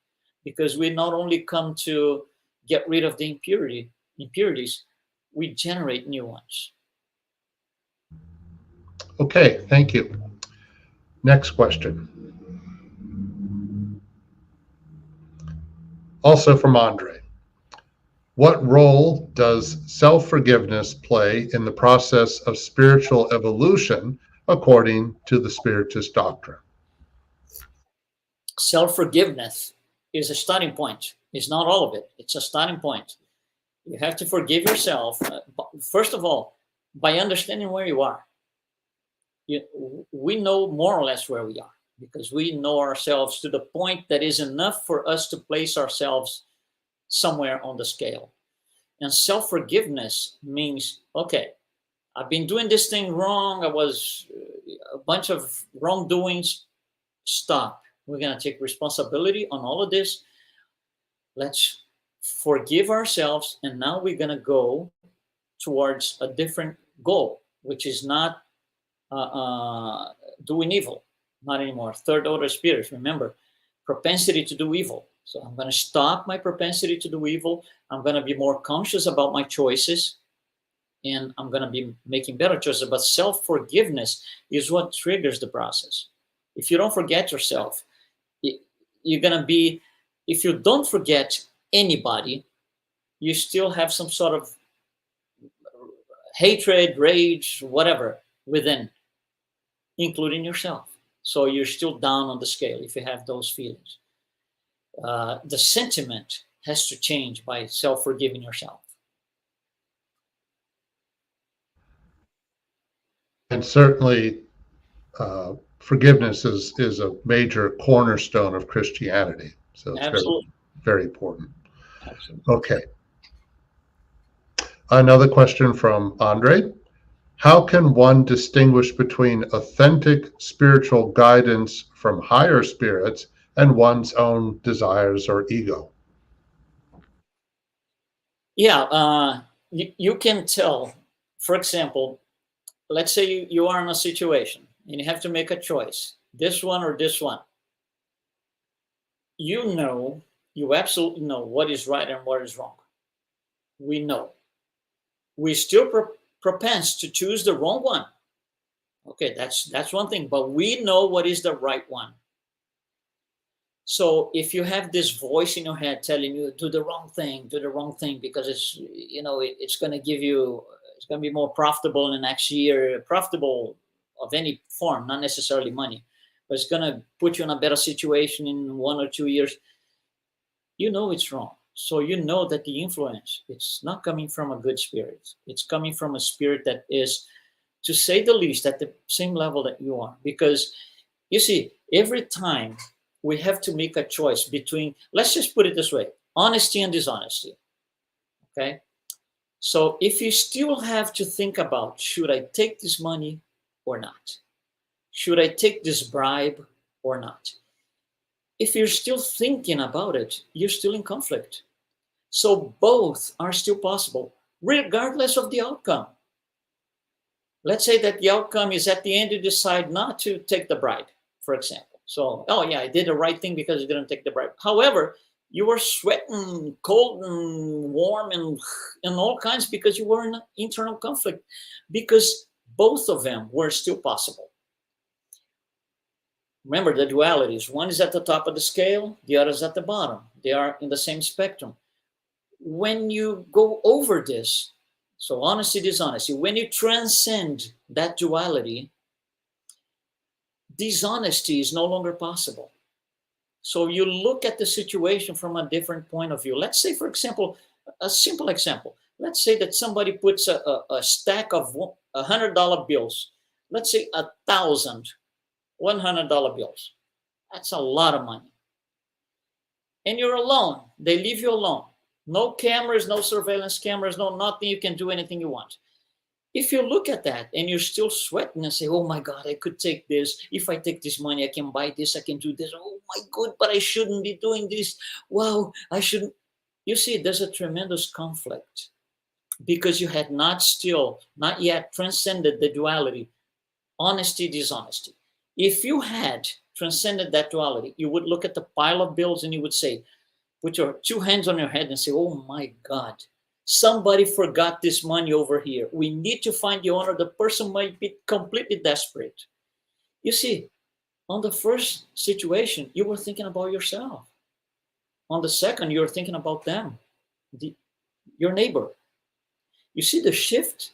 because we not only come to get rid of the impurities, we generate new ones. Okay, thank you. Next question. Also from Andre. What role does self-forgiveness play in the process of spiritual evolution according to the Spiritist doctrine? Self-forgiveness is a starting point. It's not all of it. It's a starting point. You have to forgive yourself, first of all, by understanding where you are. We know more or less where we are because we know ourselves to the point that is enough for us to place ourselves somewhere on the scale. And self-forgiveness means, okay, I've been doing this thing wrong. I was a bunch of wrongdoings. Stop. We're going to take responsibility on all of this. Let's forgive ourselves. And now we're going to go towards a different goal, which is not doing evil. Not anymore. Third order spirits. Remember, propensity to do evil. So I'm going to stop my propensity to do evil. I'm going to be more conscious about my choices. And I'm going to be making better choices. But self-forgiveness is what triggers the process. If you don't forget yourself, you're going to be, if you don't forget anybody, you still have some sort of hatred, rage, whatever within, including yourself. So you're still down on the scale if you have those feelings. The sentiment has to change by self-forgiving yourself. And certainly, forgiveness is a major cornerstone of Christianity. So it's Absolutely. very important. Absolutely. Okay. Another question from Andre. How can one distinguish between authentic spiritual guidance from higher spirits and one's own desires or ego? Yeah, you can tell. For example, let's say you are in a situation and you have to make a choice, this one or this one. You absolutely know what is right and what is wrong. We know. We still propense to choose the wrong one. Okay, that's one thing, but we know what is the right one. So if you have this voice in your head telling you do the wrong thing because it's going to give you, it's going to be more profitable in the next year, profitable of any form, not necessarily money, but it's going to put you in a better situation in 1 or 2 years. You know it's wrong. So you know that the influence, it's not coming from a good spirit. It's coming from a spirit that is, to say the least, at the same level that you are. Because you see, every time we have to make a choice between, let's just put it this way, honesty and dishonesty. Okay? So if you still have to think about, should I take this money or not? Should I take this bribe or not? If you're still thinking about it, you're still in conflict. So both are still possible, regardless of the outcome. Let's say that the outcome is at the end you decide not to take the bribe, for example. So, oh yeah, I did the right thing because I didn't take the bribe. However, you were sweating, cold and warm and all kinds because you were in an internal conflict, because both of them were still possible. Remember the dualities. One is at the top of the scale, the other is at the bottom. They are in the same spectrum. When you go over this, so honesty, dishonesty, when you transcend that duality, dishonesty is no longer possible. So you look at the situation from a different point of view. Let's say, for example, a simple example. Let's say that somebody puts a stack of $100 bills. Let's say 1,000 $100 bills. That's a lot of money. And you're alone. They leave you alone. No cameras, no surveillance cameras, no nothing. You can do anything you want. If you look at that and you're still sweating and say, oh my God, I could take this. If I take this money, I can buy this, I can do this. Oh my God, but I shouldn't be doing this. Wow, I shouldn't. You see, there's a tremendous conflict because you had not yet transcended the duality, honesty, dishonesty. If you had transcended that duality, you would look at the pile of bills and you would say, put your two hands on your head and say, oh my God, somebody forgot this money over here. We need to find the owner. The person might be completely desperate. You see, on the first situation, you were thinking about yourself. On the second, you're thinking about them, your neighbor. You see the shift?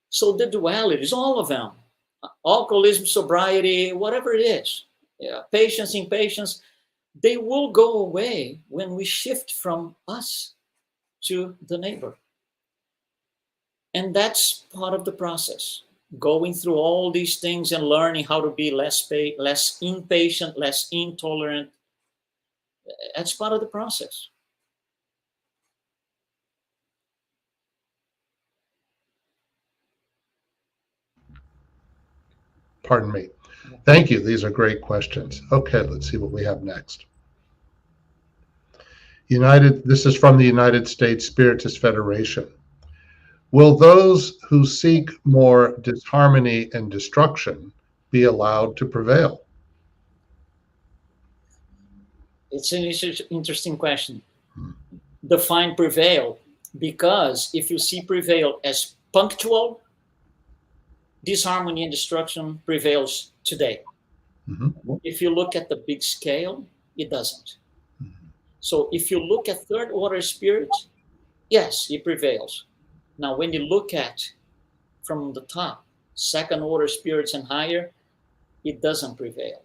So the dualities, all of them, alcoholism, sobriety, whatever it is, yeah, patience, impatience, they will go away when we shift from us to the neighbor. And that's part of the process. Going through all these things and learning how to be less impatient, less intolerant. That's part of the process. Pardon me. Thank you. These are great questions. Okay, let's see what we have next. This is from the United States Spiritist Federation. Will those who seek more disharmony and destruction be allowed to prevail? It's an interesting question. Define prevail, because if you see prevail as punctual, disharmony and destruction prevails today. Mm-hmm. If you look at the big scale, it doesn't. Mm-hmm. So if you look at third order spirits, yes, it prevails. Now, when you look at from the top, second order spirits and higher, it doesn't prevail.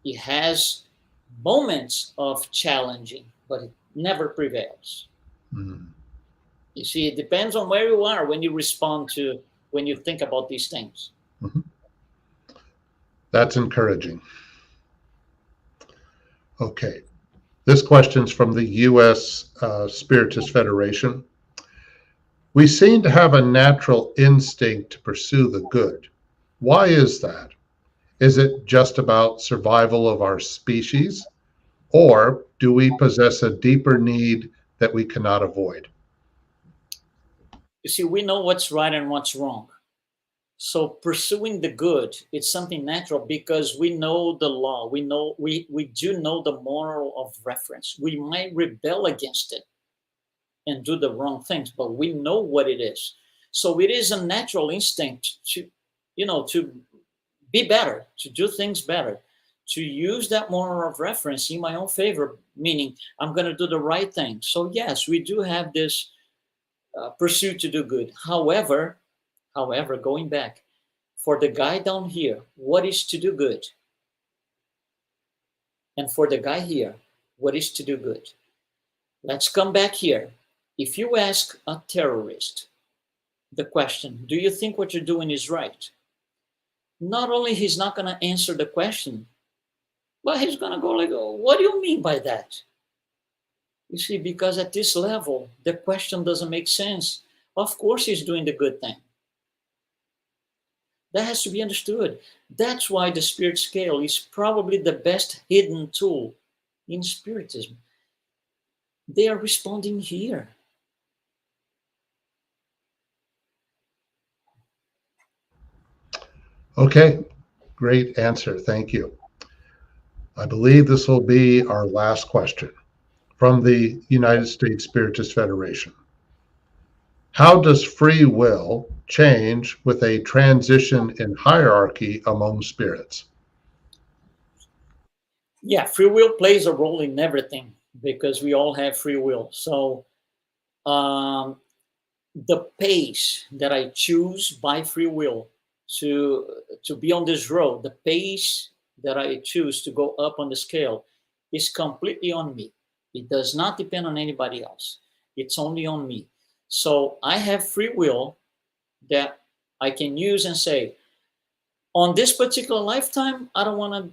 It has moments of challenging, but it never prevails. Mm-hmm. You see, it depends on where you are when you respond to, when you think about these things. Mm-hmm. That's encouraging. Okay. This question's from the U.S. Spiritist Federation. We seem to have a natural instinct to pursue the good. Why is that? Is it just about survival of our species? Or do we possess a deeper need that we cannot avoid? You see, we know what's right and what's wrong. So pursuing the good, it's something natural because we know the law. We do know the moral of reference. We might rebel against it and do the wrong things, but we know what it is. So it is a natural instinct to be better, to do things better, to use that moral of reference in my own favor, meaning I'm going to do the right thing. So yes, we do have this pursuit to do good. However, going back, for the guy down here, what is to do good? And for the guy here, what is to do good? Let's come back here. If you ask a terrorist the question, do you think what you're doing is right? Not only he's not going to answer the question, but he's going to go like, oh, what do you mean by that? You see, because at this level, the question doesn't make sense. Of course he's doing the good thing. That has to be understood. That's why the spirit scale is probably the best hidden tool in Spiritism. They are responding here. Okay, great answer. Thank you. I believe this will be our last question from the United States Spiritist Federation. How does free will change with a transition in hierarchy among spirits? Yeah, free will plays a role in everything because we all have free will. So the pace that I choose by free will to be on this road, the pace that I choose to go up on the scale is completely on me. It does not depend on anybody else. It's only on me. So I have free will that I can use and say, on this particular lifetime, I don't want to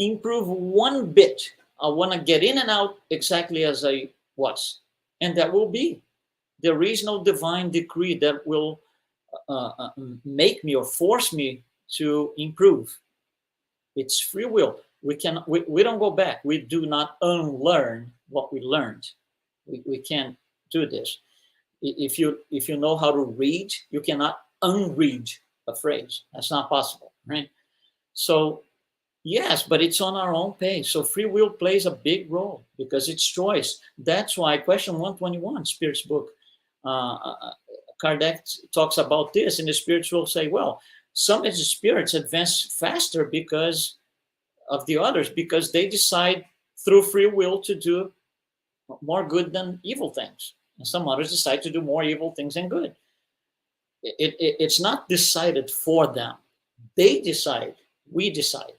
improve one bit. I want to get in and out exactly as I was. And that will be. There is no divine decree that will make me or force me to improve. It's free will. We don't go back. We do not unlearn what we learned. We can't do this. If you know how to read, you cannot unread a phrase. That's not possible, right? So yes, but it's on our own pace. So free will plays a big role because it's choice. That's why question 121, Spirit's book, Kardec talks about this, and the spirits will say, well, some of the spirits advance faster because of the others, because they decide through free will to do more good than evil things. And some others decide to do more evil things than good. It's not decided for them. They decide. We decide.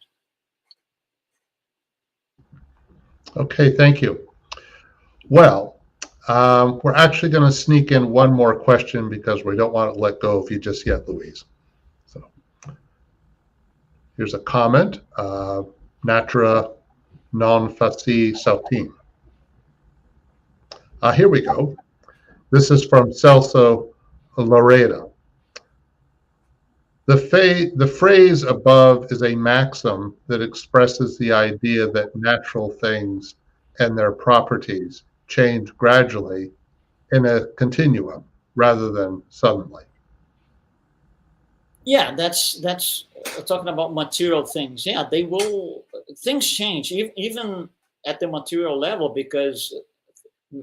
Okay, thank you. Well, we're actually going to sneak in one more question because we don't want to let go of you just yet, Louise. So here's a comment, Natra non faci saltim. Here we go. This is from Celso Loreda. The phrase above is a maxim that expresses the idea that natural things and their properties change gradually in a continuum rather than suddenly. Yeah, that's talking about material things. Yeah, they will, things change even at the material level, because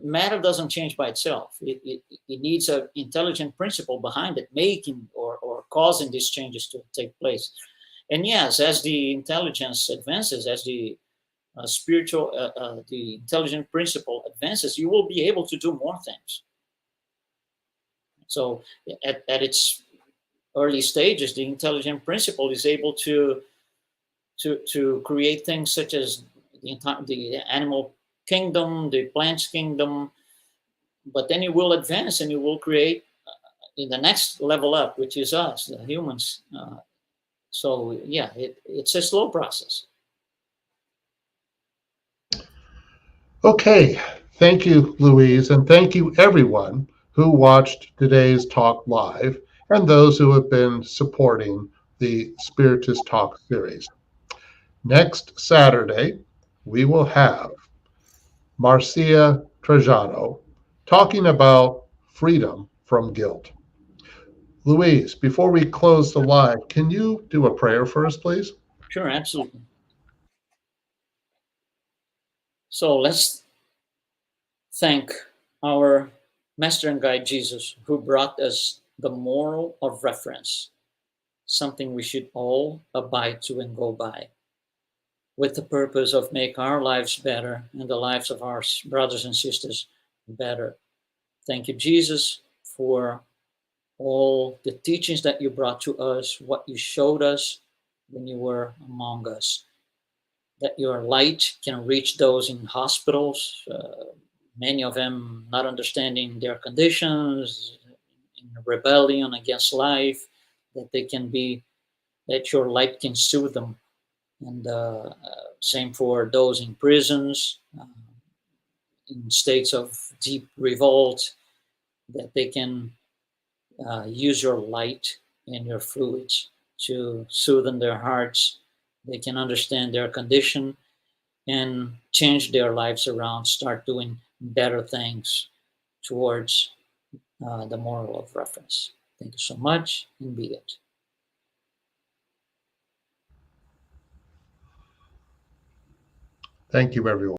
matter doesn't change by itself. It needs an intelligent principle behind it, making or causing these changes to take place. And yes, as the intelligence advances, as the the intelligent principle advances, you will be able to do more things. So at its early stages, the intelligent principle is able to create things such as the animal kingdom, the plants kingdom, but then it will advance and it will create in the next level up, which is us, the humans. So yeah, it's a slow process. Okay, thank you, Louise, and thank you everyone who watched today's talk live and those who have been supporting the Spiritist Talk series. Next Saturday, we will have Marcia Trajano talking about freedom from guilt. Louise, before we close the live, can you do a prayer for us, please? Sure, absolutely. So let's thank our Master and Guide Jesus, who brought us the moral of reference, something we should all abide to and go by, with the purpose of make our lives better and the lives of our brothers and sisters better. Thank you, Jesus, for all the teachings that you brought to us, what you showed us when you were among us, that your light can reach those in hospitals, many of them not understanding their conditions, in rebellion against life, that they can be, that your light can soothe them. And same for those in prisons, in states of deep revolt, that they can use your light and your fluids to soothe their hearts. They can understand their condition and change their lives around, start doing better things towards the moral of reference. Thank you so much, and be it. Thank you, everyone.